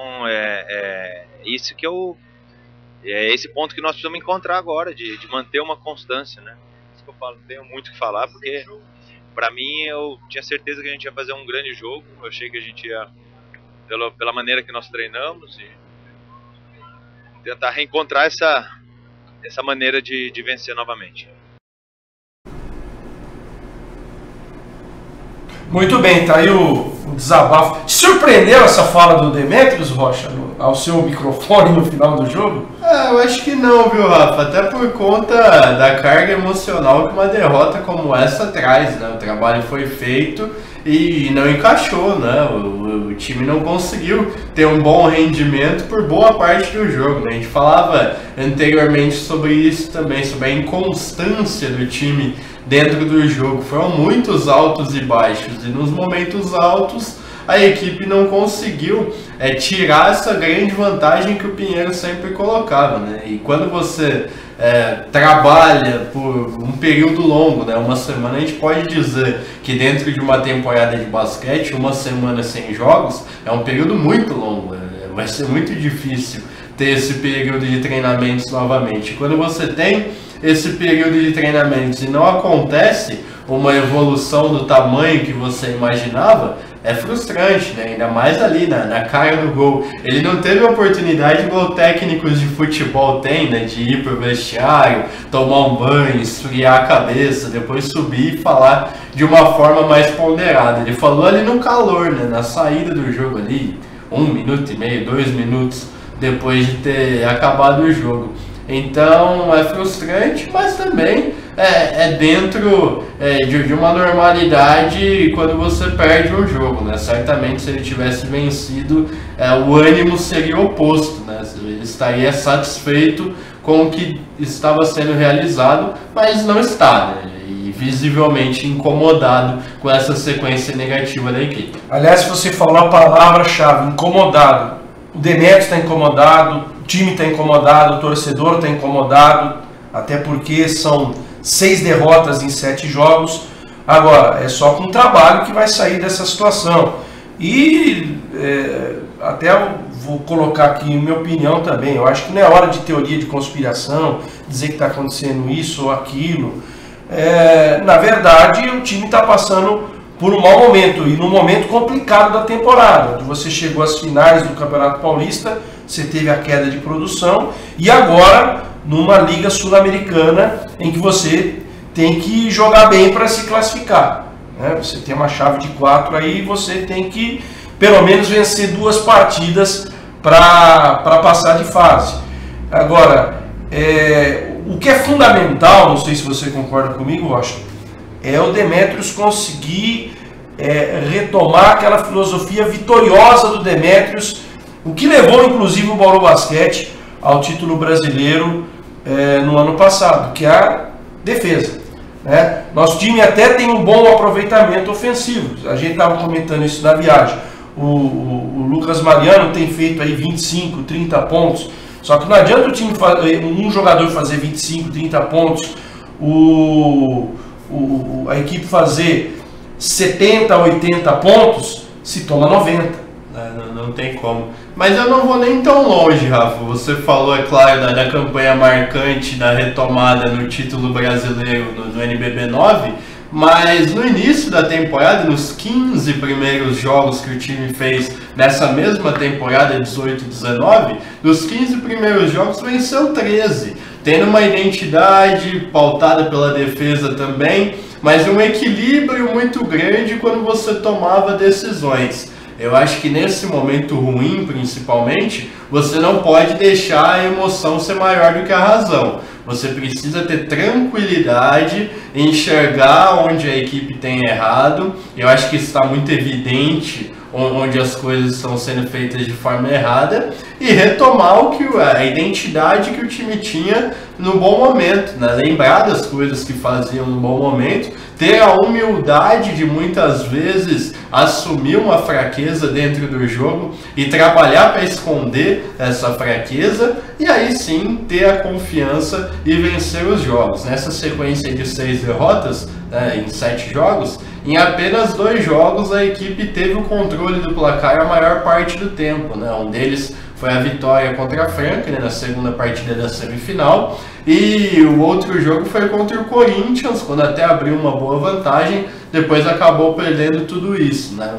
isso que é esse ponto que nós precisamos encontrar agora, de manter uma constância, né? Isso que eu falo, não tenho muito o que falar, porque pra mim eu tinha certeza que a gente ia fazer um grande jogo. Eu achei que a gente ia, pela maneira que nós treinamos, e tentar reencontrar essa maneira de vencer novamente. Muito bem, tá aí o desabafo. Te surpreendeu essa fala do Demetrios, Rocha, ao seu microfone no final do jogo? Eu acho que não, viu, Rafa? Até por conta da carga emocional que uma derrota como essa traz, né? O trabalho foi feito e não encaixou, né? O time não conseguiu ter um bom rendimento por boa parte do jogo, né? A gente falava anteriormente sobre isso também, sobre a inconstância do time dentro do jogo. Foram muitos altos e baixos, e nos momentos altos a equipe não conseguiu tirar essa grande vantagem que o Pinheiro sempre colocava, né? E quando você trabalha por um período longo, né? Uma semana, a gente pode dizer que dentro de uma temporada de basquete, uma semana sem jogos é um período muito longo, né? Vai ser muito difícil ter esse período de treinamentos novamente. Quando você tem esse período de treinamentos e não acontece uma evolução do tamanho que você imaginava, é frustrante, né? Ainda mais ali na cara do gol. Ele não teve a oportunidade igual técnicos de futebol têm, né? De ir pro vestiário, tomar um banho, esfriar a cabeça, depois subir e falar de uma forma mais ponderada. Ele falou ali no calor, né? Na saída do jogo ali, 1 minuto e meio, 2 minutos depois de ter acabado o jogo. Então é frustrante, mas também é dentro de uma normalidade quando você perde um jogo, né? Certamente se ele tivesse vencido, o ânimo seria oposto, né? Ele estaria satisfeito com o que estava sendo realizado, mas não está, né? E visivelmente incomodado com essa sequência negativa da equipe. Aliás, você falou a palavra-chave, incomodado. O Demetrios está incomodado, o time está incomodado, o torcedor está incomodado, até porque são 6 derrotas em 7 jogos. Agora, é só com trabalho que vai sair dessa situação. E até eu vou colocar aqui minha opinião também. Eu acho que não é hora de teoria de conspiração, dizer que está acontecendo isso ou aquilo. Na verdade, o time está passando por um mau momento e num momento complicado da temporada. Você chegou às finais do Campeonato Paulista, você teve a queda de produção e agora numa Liga Sul-Americana em que você tem que jogar bem para se classificar, né? Você tem uma chave de 4 aí, você tem que pelo menos vencer 2 partidas para passar de fase. Agora, o que é fundamental, não sei se você concorda comigo, Washington, é o Demetrios conseguir retomar aquela filosofia vitoriosa do Demetrios, o que levou inclusive o Bauru Basquete ao título brasileiro no ano passado, que é a defesa, né? Nosso time até tem um bom aproveitamento ofensivo, a gente estava comentando isso na viagem. O Lucas Mariano tem feito aí 25, 30 pontos, só que não adianta o time um jogador fazer 25, 30 pontos, a equipe fazer 70, 80 pontos, se toma 90. Não tem como. Mas eu não vou nem tão longe, Rafa. Você falou, é claro, da campanha marcante, da retomada no título brasileiro no NBB 9, mas no início da temporada, nos 15 primeiros jogos que o time fez nessa mesma temporada 18-19, dos 15 primeiros jogos venceu 13, tendo uma identidade pautada pela defesa também, mas um equilíbrio muito grande quando você tomava decisões. Eu acho que nesse momento ruim, principalmente, você não pode deixar a emoção ser maior do que a razão. Você precisa ter tranquilidade, enxergar onde a equipe tem errado. Eu acho que está muito evidente onde as coisas estão sendo feitas de forma errada e retomar a identidade que o time tinha no bom momento, né? Lembrar das coisas que faziam no bom momento, ter a humildade de muitas vezes assumir uma fraqueza dentro do jogo e trabalhar para esconder essa fraqueza e aí sim ter a confiança e vencer os jogos. Nessa sequência de 6 derrotas, em 7 jogos, em apenas 2 jogos a equipe teve o controle do placar a maior parte do tempo, né? Um deles foi a vitória contra a Franklin, na segunda partida da semifinal, e o outro jogo foi contra o Corinthians, quando até abriu uma boa vantagem, depois acabou perdendo tudo isso, né?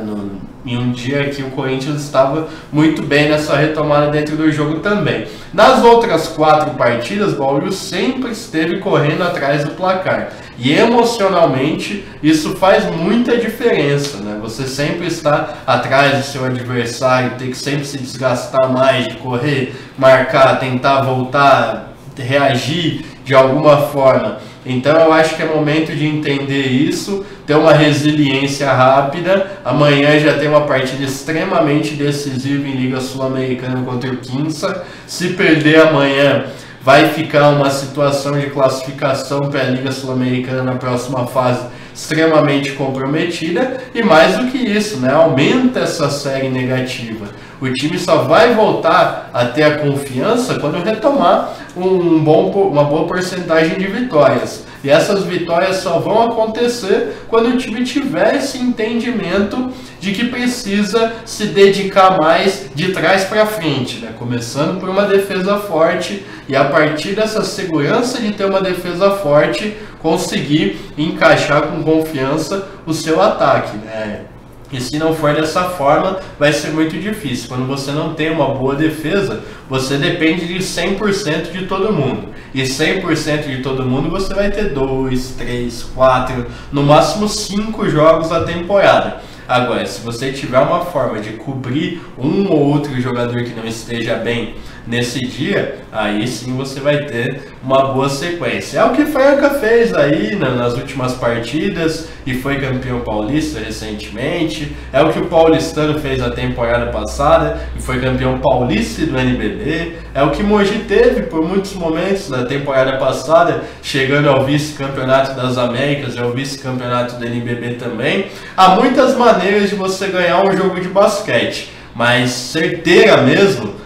Em um dia que o Corinthians estava muito bem nessa retomada dentro do jogo também. Nas outras 4 partidas, o Bauru sempre esteve correndo atrás do placar. E emocionalmente isso faz muita diferença, né? Você sempre está atrás do seu adversário, ter que sempre se desgastar mais, de correr, marcar, tentar voltar, reagir de alguma forma. Então eu acho que é momento de entender isso, ter uma resiliência rápida. Amanhã já tem uma partida extremamente decisiva em Liga Sul-Americana contra o Quinça. Se perder amanhã, vai ficar uma situação de classificação para a Liga Sul-Americana na próxima fase extremamente comprometida e mais do que isso, né, aumenta essa série negativa. O time só vai voltar a ter a confiança quando retomar uma boa porcentagem de vitórias. E essas vitórias só vão acontecer quando o time tiver esse entendimento de que precisa se dedicar mais de trás para frente, né? Começando por uma defesa forte e a partir dessa segurança de ter uma defesa forte, conseguir encaixar com confiança o seu ataque, né? E se não for dessa forma, vai ser muito difícil. Quando você não tem uma boa defesa, você depende de 100% de todo mundo. E 100% de todo mundo você vai ter 2, 3, 4, no máximo 5 jogos a temporada. Agora, se você tiver uma forma de cobrir um ou outro jogador que não esteja bem nesse dia, aí sim você vai ter uma boa sequência. É o que Franca fez aí nas últimas partidas e foi campeão paulista recentemente. É o que o Paulistano fez na temporada passada e foi campeão paulista do NBB. É o que Mogi teve por muitos momentos na temporada passada, chegando ao vice-campeonato das Américas e ao vice-campeonato do NBB também. Há muitas maneiras de você ganhar um jogo de basquete, mas certeira mesmo,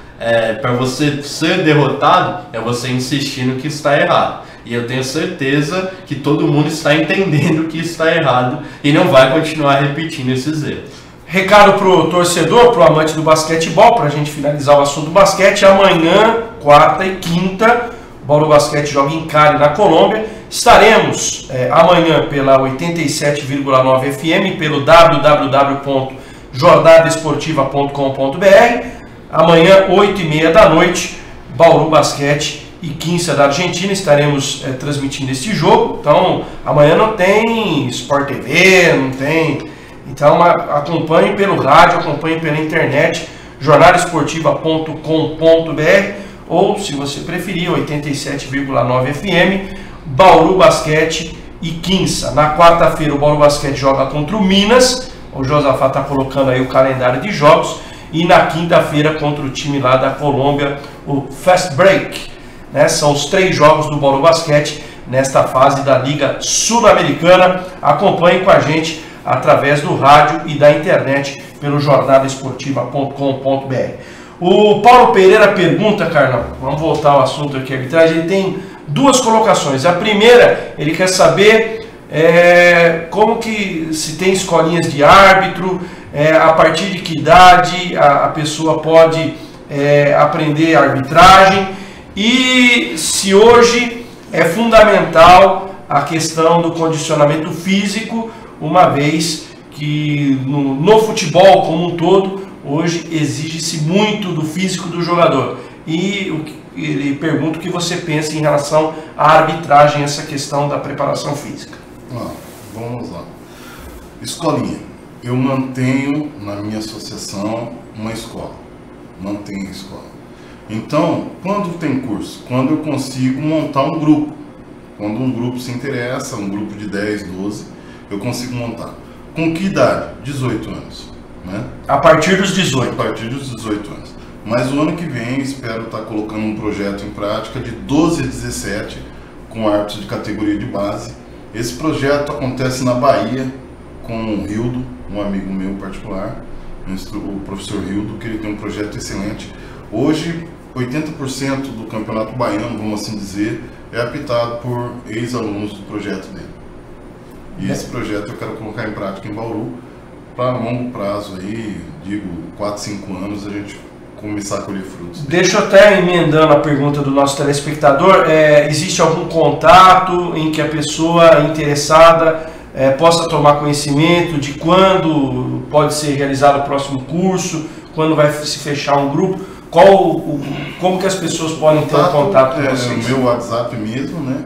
para você ser derrotado, é você insistir no que está errado. E eu tenho certeza que todo mundo está entendendo que está errado e não vai continuar repetindo esses erros. Recado pro torcedor, pro amante do basquetebol, para a gente finalizar o assunto do basquete. Amanhã, quarta e quinta, o Bauru Basquete joga em Cali, na Colômbia. Estaremos amanhã pela 87,9 FM, pelo www.jornadaesportiva.com.br. Amanhã, 8h30 da noite, Bauru Basquete e Quinça da Argentina, estaremos transmitindo este jogo. Então, amanhã não tem Sport TV, não tem... Então, acompanhe pelo rádio, acompanhe pela internet, jornadaesportiva.com.br, ou, se você preferir, 87,9 FM, Bauru Basquete e Quinça. Na quarta-feira, o Bauru Basquete joga contra o Minas. O Josafá está colocando aí o calendário de jogos. E na quinta-feira contra o time lá da Colômbia, o Fast Break, né? São os 3 jogos do Bauru Basquete nesta fase da Liga Sul-Americana. Acompanhe com a gente através do rádio e da internet pelo jornadaesportiva.com.br. O Paulo Pereira pergunta, Carlão, vamos voltar ao assunto aqui, arbitragem, ele tem 2 colocações. A primeira, ele quer saber como que se tem escolinhas de árbitro, a partir de que idade a pessoa pode aprender arbitragem e se hoje é fundamental a questão do condicionamento físico, uma vez que no futebol como um todo, hoje exige-se muito do físico do jogador. E ele pergunta o que você pensa em relação à arbitragem, essa questão da preparação física. Vamos lá. Escolinha. Eu mantenho na minha associação uma escola. Mantenho a escola. Então, quando tem curso? Quando eu consigo montar um grupo. Quando um grupo se interessa, um grupo de 10, 12, eu consigo montar. Com que idade? 18 anos. Né? A partir dos 18? A partir dos 18 anos. Mas o ano que vem espero estar colocando um projeto em prática de 12 a 17 com árbitros de categoria de base. Esse projeto acontece na Bahia com o Rildo, um amigo meu particular, o professor Rildo, que ele tem um projeto excelente. Hoje, 80% do campeonato baiano, vamos assim dizer, é apitado por ex-alunos do projeto dele. E esse projeto eu quero colocar em prática em Bauru, para longo prazo aí, digo, 4, 5 anos, a gente começar a colher frutos. Deixa eu até emendando a pergunta do nosso telespectador, existe algum contato em que a pessoa interessada possa tomar conhecimento de quando pode ser realizado o próximo curso, quando vai se fechar um grupo? Como que as pessoas podem ter um contato com vocês? O meu WhatsApp mesmo, né?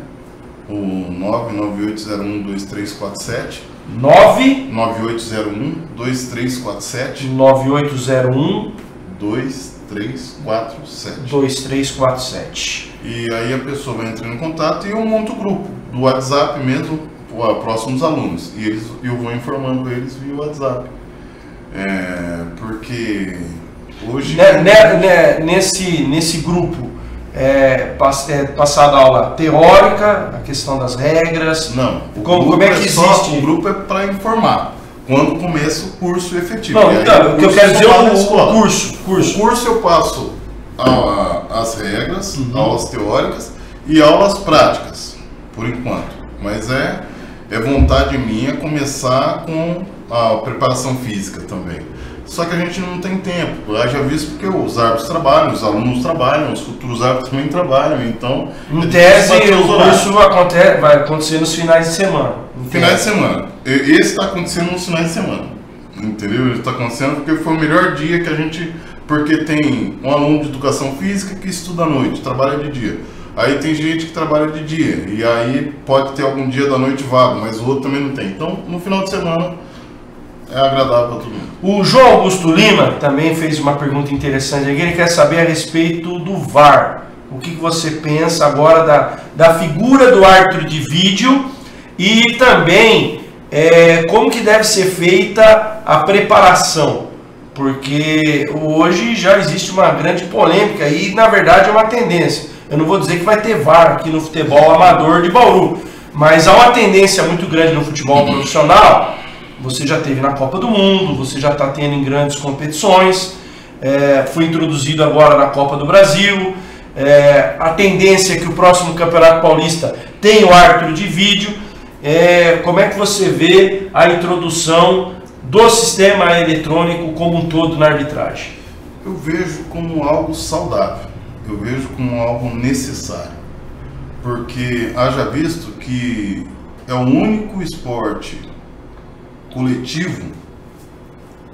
O 998012347. 9801-2347. 2347. E aí a pessoa vai entrando em contato e eu monto o grupo do WhatsApp mesmo, próximos alunos. E eu vou informando eles via WhatsApp. Porque hoje... Nesse grupo, passada aula teórica, a questão das regras? Não. Como é que existe? O grupo é para informar. Quando começa o curso efetivo. Não, então, o que eu quero dizer é o curso. O curso eu passo as regras, aulas teóricas e aulas práticas, por enquanto. Mas é vontade minha começar com a preparação física também. Só que a gente não tem tempo. Já visto porque os árbitros trabalham, os alunos trabalham, os futuros árbitros também trabalham. Então, em tese, o curso vai acontecer nos finais de semana. Finais de semana. Esse está acontecendo nos finais de semana. Entendeu? Ele está acontecendo porque foi o melhor dia que a gente... Porque tem um aluno de educação física que estuda à noite, trabalha de dia. Aí tem gente que trabalha de dia. E aí pode ter algum dia da noite vago, mas o outro também não tem. Então, no final de semana, é agradável para todo mundo. O João Augusto Lima também fez uma pergunta interessante aqui. Ele quer saber a respeito do VAR. O que você pensa agora da figura do árbitro de vídeo e também como que deve ser feita a preparação? Porque hoje já existe uma grande polêmica e, na verdade, é uma tendência. Eu não vou dizer que vai ter VAR aqui no futebol amador de Bauru, mas há uma tendência muito grande no futebol profissional. Você já teve na Copa do Mundo, você já está tendo em grandes competições, foi introduzido agora na Copa do Brasil. A tendência é que o próximo Campeonato Paulista tenha o árbitro de vídeo. Como é que você vê a introdução do sistema eletrônico como um todo na arbitragem? Eu vejo como algo saudável, eu vejo como algo necessário, porque haja visto que é o único esporte coletivo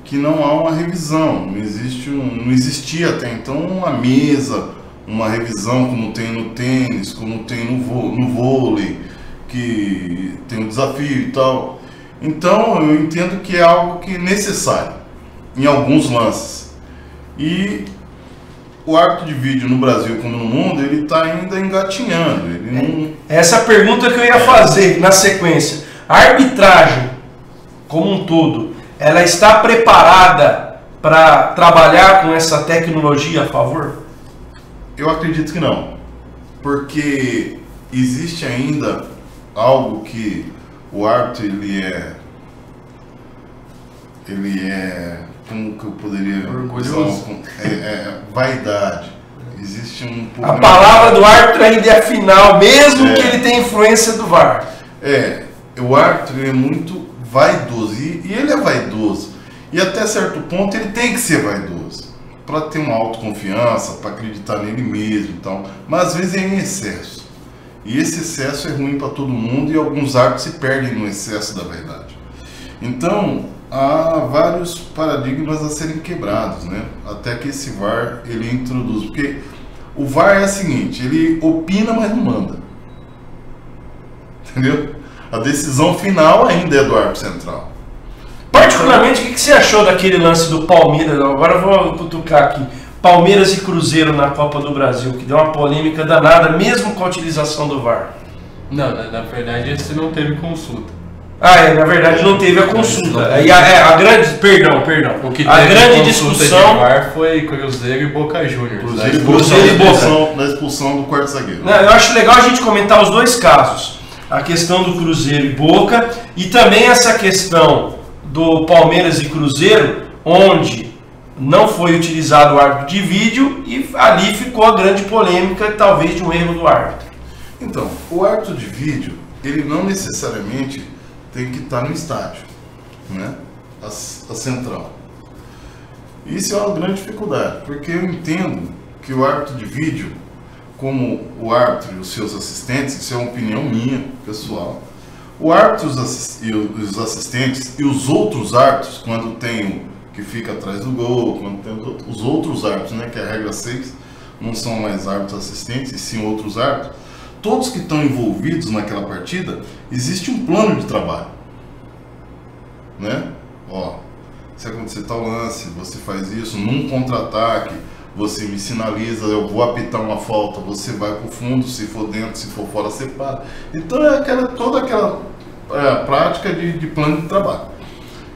que não há uma revisão, não existia até então uma mesa, uma revisão como tem no tênis, como tem no vôlei, que tem um desafio e tal. Então eu entendo que é algo que é necessário em alguns lances. E o árbitro de vídeo no Brasil como no mundo, ele está ainda engatinhando. Essa pergunta que eu ia fazer na sequência. A arbitragem como um todo, ela está preparada para trabalhar com essa tecnologia a favor? Eu acredito que não, porque existe ainda algo que o árbitro ele é como que eu poderia orgulhoso, vaidade. Existe um pouco. A palavra do árbitro ainda é final, mesmo que ele tenha influência do VAR. O árbitro é muito vaidoso e ele é vaidoso e até certo ponto ele tem que ser vaidoso para ter uma autoconfiança, para acreditar nele mesmo, então. Mas às vezes é em excesso. E esse excesso é ruim para todo mundo e alguns árbitros se perdem no excesso da verdade. Então, há vários paradigmas a serem quebrados, né? Até que esse VAR ele introduz. Porque o VAR é o seguinte, ele opina, mas não manda. Entendeu? A decisão final ainda é do árbitro central. Particularmente, o que você achou daquele lance do Palmeiras? Agora eu vou cutucar aqui. Palmeiras e Cruzeiro na Copa do Brasil, que deu uma polêmica danada, mesmo com a utilização do VAR. Não, na verdade esse não teve consulta. Na verdade não teve a consulta. E a grande, perdão. O que a teve grande discussão de VAR foi Cruzeiro e Boca Juniors. Cruzeiro e Boca na expulsão do quarto zagueiro. Não, eu acho legal a gente comentar os dois casos. A questão do Cruzeiro e Boca e também essa questão do Palmeiras e Cruzeiro, onde não foi utilizado o árbitro de vídeo e ali ficou a grande polêmica, talvez, de um erro do árbitro. Então, o árbitro de vídeo, ele não necessariamente tem que estar no estádio, né? A central. Isso é uma grande dificuldade, porque eu entendo que o árbitro de vídeo, como o árbitro e os seus assistentes, isso é uma opinião minha, pessoal, o árbitro e os assistentes e os outros árbitros, quando tem que fica atrás do gol, quando tem os outros árbitros, né, que é a regra 6, não são mais árbitros assistentes, e sim outros árbitros, todos que estão envolvidos naquela partida, existe um plano de trabalho, né? Se acontecer tal lance, você faz isso, num contra-ataque, você me sinaliza, eu vou apitar uma falta, você vai para o fundo, se for dentro, se for fora, você para. Então é toda aquela prática de plano de trabalho.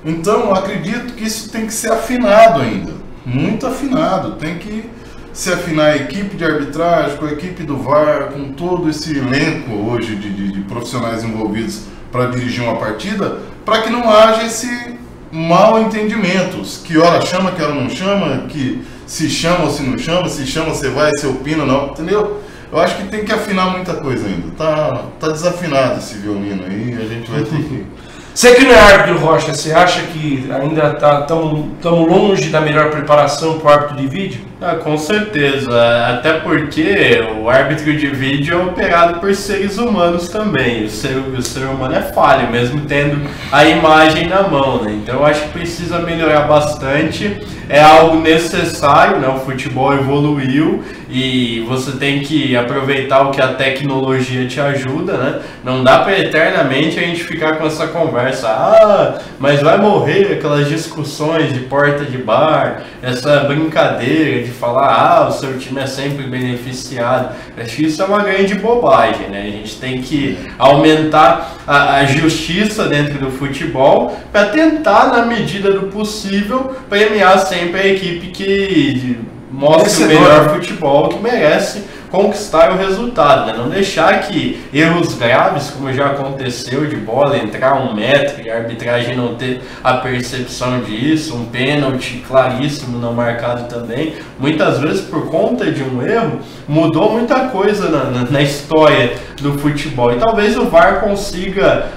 Então, eu acredito que isso tem que ser afinado ainda, muito afinado, tem que se afinar a equipe de arbitragem, com a equipe do VAR, com todo esse elenco hoje de profissionais envolvidos para dirigir uma partida, para que não haja esse mal entendimentos, que hora chama, que hora não chama, que se chama ou se não chama, se chama você vai, se opina ou não, entendeu? Eu acho que tem que afinar muita coisa ainda. Tá desafinado esse violino aí, a gente vai ter que... Você que não é árbitro, Rocha, você acha que ainda estamos longe da melhor preparação para o árbitro de vídeo? Ah, com certeza, até porque o árbitro de vídeo é operado por seres humanos também. O ser humano é falho, mesmo tendo a imagem na mão, né? Então eu acho que precisa melhorar bastante. É algo necessário, né? O futebol evoluiu e você tem que aproveitar o que a tecnologia te ajuda, né? Não dá para eternamente a gente ficar com essa conversa, mas vai morrer, aquelas discussões de porta de bar, essa brincadeira de falar, o seu time é sempre beneficiado. Acho que isso é uma grande bobagem, né? A gente tem que aumentar a justiça dentro do futebol para tentar, na medida do possível, premiar sempre a equipe que mostra o melhor futebol, que merece conquistar o resultado, né? Não deixar que erros graves, como já aconteceu, de bola entrar 1 metro e a arbitragem não ter a percepção disso, um pênalti claríssimo não marcado também, muitas vezes por conta de um erro, mudou muita coisa na história do futebol, e talvez o VAR consiga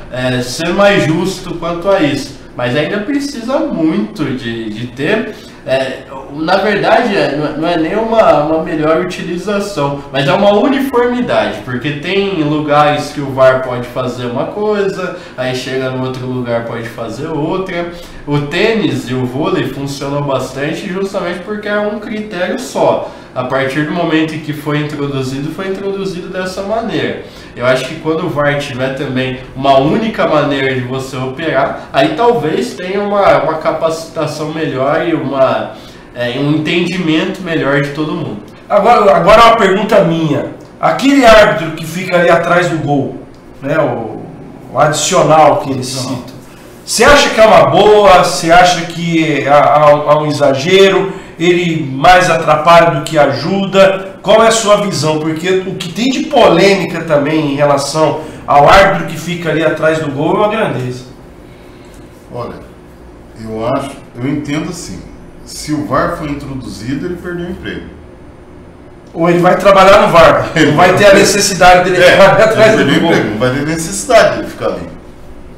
ser mais justo quanto a isso, mas ainda precisa muito de ter... na verdade, não é nem uma melhor utilização, mas é uma uniformidade, porque tem lugares que o VAR pode fazer uma coisa, aí chega no outro lugar pode fazer outra. O tênis e o vôlei funcionam bastante justamente porque é um critério só. A partir do momento em que foi introduzido dessa maneira. Eu acho que quando o VAR tiver também uma única maneira de você operar, aí talvez tenha uma capacitação melhor e um entendimento melhor de todo mundo. Agora uma pergunta minha. Aquele árbitro que fica ali atrás do gol, né, o adicional que eles citam, você acha que é uma boa? Você acha que há um exagero? Ele mais atrapalha do que ajuda? Qual é a sua visão? Porque o que tem de polêmica também em relação ao árbitro que fica ali atrás do gol é uma grandeza. Olha, eu entendo assim, se o VAR foi introduzido, ele perdeu o emprego. Ou ele vai trabalhar no VAR, não vai ter a necessidade dele ficar atrás do gol. Não vai ter necessidade dele ficar ali,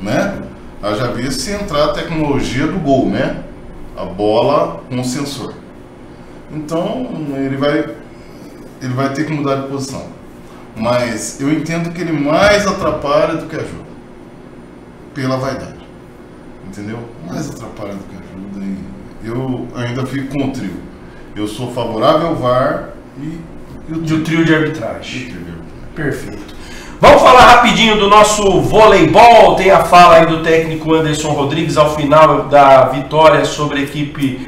né? Eu já vi se entrar a tecnologia do gol, né? A bola com o sensor. Então, ele vai ter que mudar de posição. Mas eu entendo que ele mais atrapalha do que ajuda. Pela vaidade. Entendeu? Mais atrapalha do que ajuda. E eu ainda fico com o trio. Eu sou favorável ao VAR e o trio de arbitragem. Perfeito. Vamos falar rapidinho do nosso voleibol. Tem a fala aí do técnico Anderson Rodrigues ao final da vitória sobre a equipe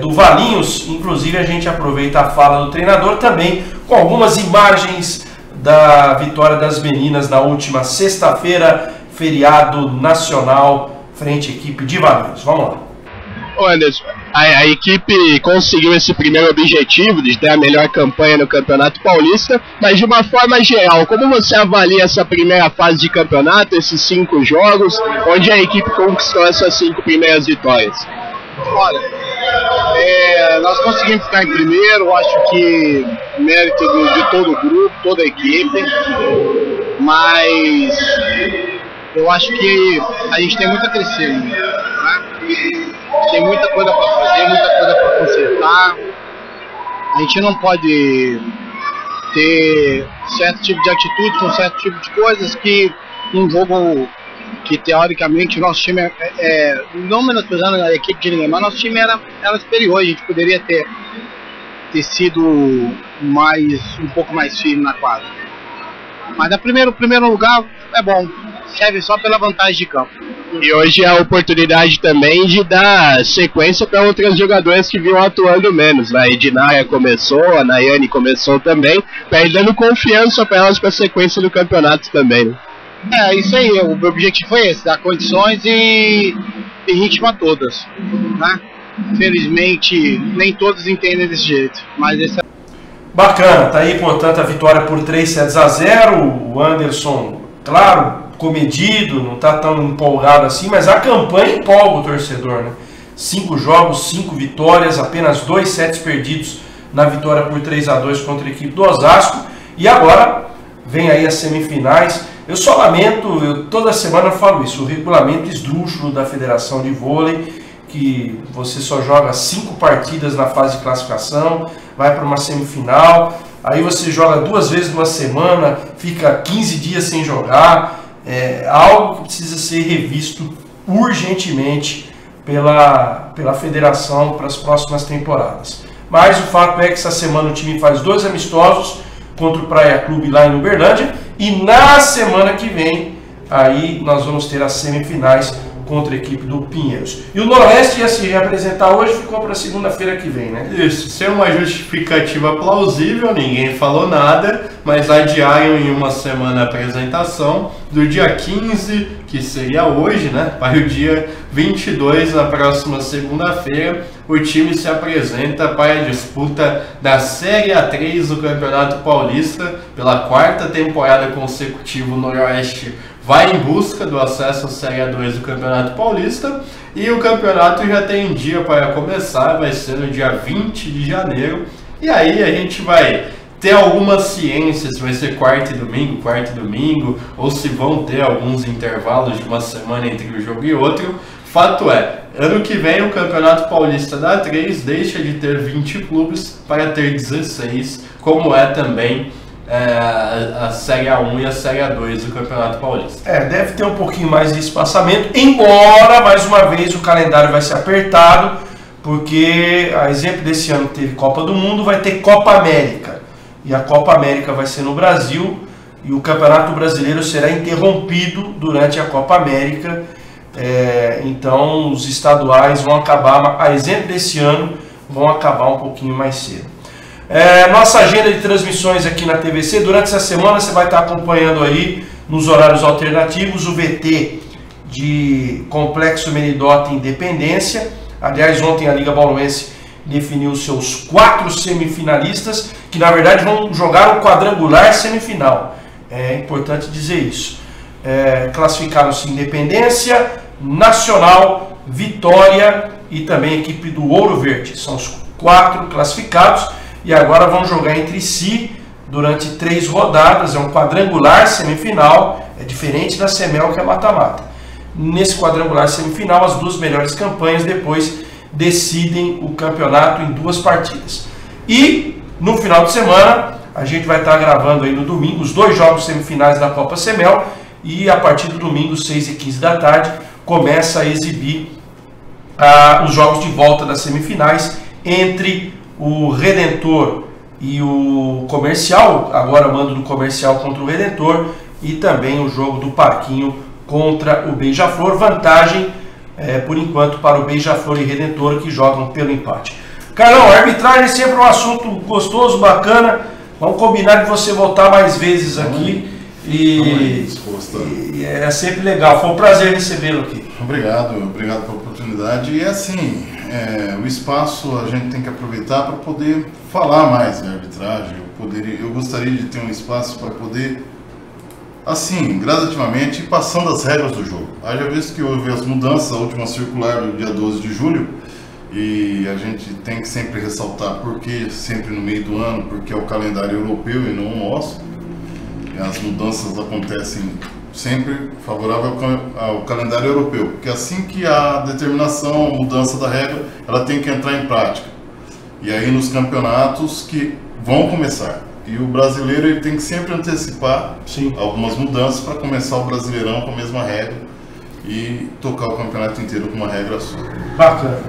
do Valinhos. Inclusive a gente aproveita a fala do treinador também com algumas imagens da vitória das meninas na última sexta-feira, feriado nacional, frente à equipe de Valinhos. Vamos lá. Ô Anderson, a equipe conseguiu esse primeiro objetivo de ter a melhor campanha no Campeonato Paulista, mas de uma forma geral, como você avalia essa primeira fase de campeonato, esses 5 jogos, onde a equipe conquistou essas 5 primeiras vitórias? Olha, nós conseguimos ficar em primeiro, acho que mérito de todo o grupo, toda a equipe, mas eu acho que a gente tem muito a crescer ainda, né? Tem muita coisa para fazer, muita coisa para consertar. A gente não pode ter certo tipo de atitude com certo tipo de coisas que num jogo que teoricamente nosso time não menosprezando a equipe de ninguém, mas nosso time era superior, a gente poderia ter sido um pouco mais firme na quadra. Mas no primeiro lugar é bom, serve só pela vantagem de campo. E hoje é a oportunidade também de dar sequência para outras jogadoras que vinham atuando menos, né? A Edinara começou, a Nayane começou também, para ir dando confiança para elas para a sequência do campeonato também, né? Isso aí, o meu objetivo foi esse, dar condições e ritmo a todas, né? Felizmente nem todos entendem desse jeito, mas esse é... Bacana, tá aí, portanto, a vitória por 3-0. O Anderson, claro, comedido, não tá tão empolgado assim, mas a campanha empolga o torcedor, né? 5 jogos, 5 vitórias, apenas 2 sets perdidos na vitória por 3-2 contra a equipe do Osasco. E agora vem aí as semifinais. Eu só lamento, toda semana eu falo isso, o regulamento esdrúxulo da Federação de Vôlei, que você só joga 5 partidas na fase de classificação, vai para uma semifinal, aí você joga 2 vezes numa semana, fica 15 dias sem jogar. É algo que precisa ser revisto urgentemente pela federação para as próximas temporadas. Mas o fato é que essa semana o time faz 2 amistosos contra o Praia Clube lá em Uberlândia, e na semana que vem aí nós vamos ter as semifinais contra a equipe do Pinheiros. E o Noroeste ia se representar hoje, ficou para segunda-feira que vem, né? Isso, sem uma justificativa plausível, ninguém falou nada, mas adiaram em uma semana a apresentação do dia 15, que seria hoje, né, para o dia 22, na próxima segunda-feira. O time se apresenta para a disputa da Série A3 do Campeonato Paulista. Pela 4ª temporada consecutiva, o Noroeste vai em busca do acesso à Série A2 do Campeonato Paulista, e o campeonato já tem dia para começar, vai ser no dia 20 de janeiro, e aí a gente vai ter algumas ciências, vai ser quarta e domingo, ou se vão ter alguns intervalos de uma semana entre um jogo e outro. Fato é, ano que vem o Campeonato Paulista da A3 deixa de ter 20 clubes para ter 16, como é também a Série A1 e a Série A2 do Campeonato Paulista. Deve ter um pouquinho mais de espaçamento, embora, mais uma vez, o calendário vai ser apertado, porque, a exemplo desse ano que teve Copa do Mundo, vai ter Copa América, e a Copa América vai ser no Brasil, e o Campeonato Brasileiro será interrompido durante a Copa América. Então os estaduais vão acabar, a exemplo desse ano, vão acabar um pouquinho mais cedo. Nossa agenda de transmissões aqui na TVC, durante essa semana você vai estar acompanhando aí, nos horários alternativos, o VT de Complexo Menidota Independência. Aliás, ontem a Liga Bauruense definiu os seus 4 semifinalistas, que na verdade vão jogar um quadrangular semifinal. É importante dizer isso. Classificaram-se Independência, Nacional, Vitória e também a equipe do Ouro Verde. São os 4 classificados e agora vão jogar entre si durante 3 rodadas. É um quadrangular semifinal, é diferente da Semel, que é mata-mata. Nesse quadrangular semifinal, as 2 melhores campanhas depois decidem o campeonato em 2 partidas. E no final de semana a gente vai estar gravando aí no domingo os 2 jogos semifinais da Copa Semel, e a partir do domingo, 6h15 da tarde, começa a exibir os jogos de volta das semifinais entre o Redentor e o Comercial, agora mando do Comercial contra o Redentor, e também o jogo do Parquinho contra o Beija-Flor. Vantagem, por enquanto, para o Beija-Flor e Redentor, que jogam pelo empate. Carlão, a arbitragem é sempre um assunto gostoso, bacana. Vamos combinar de você voltar mais vezes aqui. E é sempre legal, foi um prazer recebê-lo aqui. Obrigado pela oportunidade. E assim, o espaço a gente tem que aproveitar para poder falar mais de arbitragem. Eu gostaria de ter um espaço para poder, assim, gradativamente, ir passando as regras do jogo. Haja visto que houve as mudanças, a última circular do dia 12 de julho, e a gente tem que sempre ressaltar porque sempre no meio do ano, porque é o calendário europeu e não o nosso. As mudanças acontecem sempre favorável ao calendário europeu, porque assim que a determinação, a mudança da regra, ela tem que entrar em prática. E aí nos campeonatos que vão começar. E o brasileiro ele tem que sempre antecipar algumas mudanças para começar o Brasileirão com a mesma regra e tocar o campeonato inteiro com uma regra só. Bacana.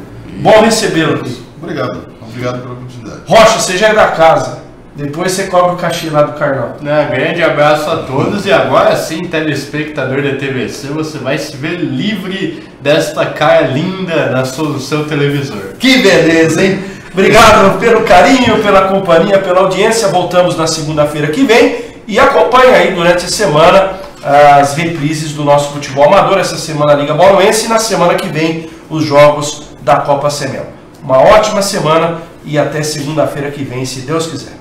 Bom recebê-lo aqui. Obrigado pela oportunidade. Rocha, você já é da casa. Depois você cobra o cachê lá do Carlão. Grande abraço a todos, e agora sim, telespectador da TVC, você vai se ver livre desta cara linda no seu televisor. Que beleza, hein? Obrigado pelo carinho, pela companhia, pela audiência. Voltamos na segunda-feira que vem e acompanhe aí durante a semana as reprises do nosso futebol amador. Essa semana a Liga Bauruense e na semana que vem os jogos da Copa Semel. Uma ótima semana e até segunda-feira que vem, se Deus quiser.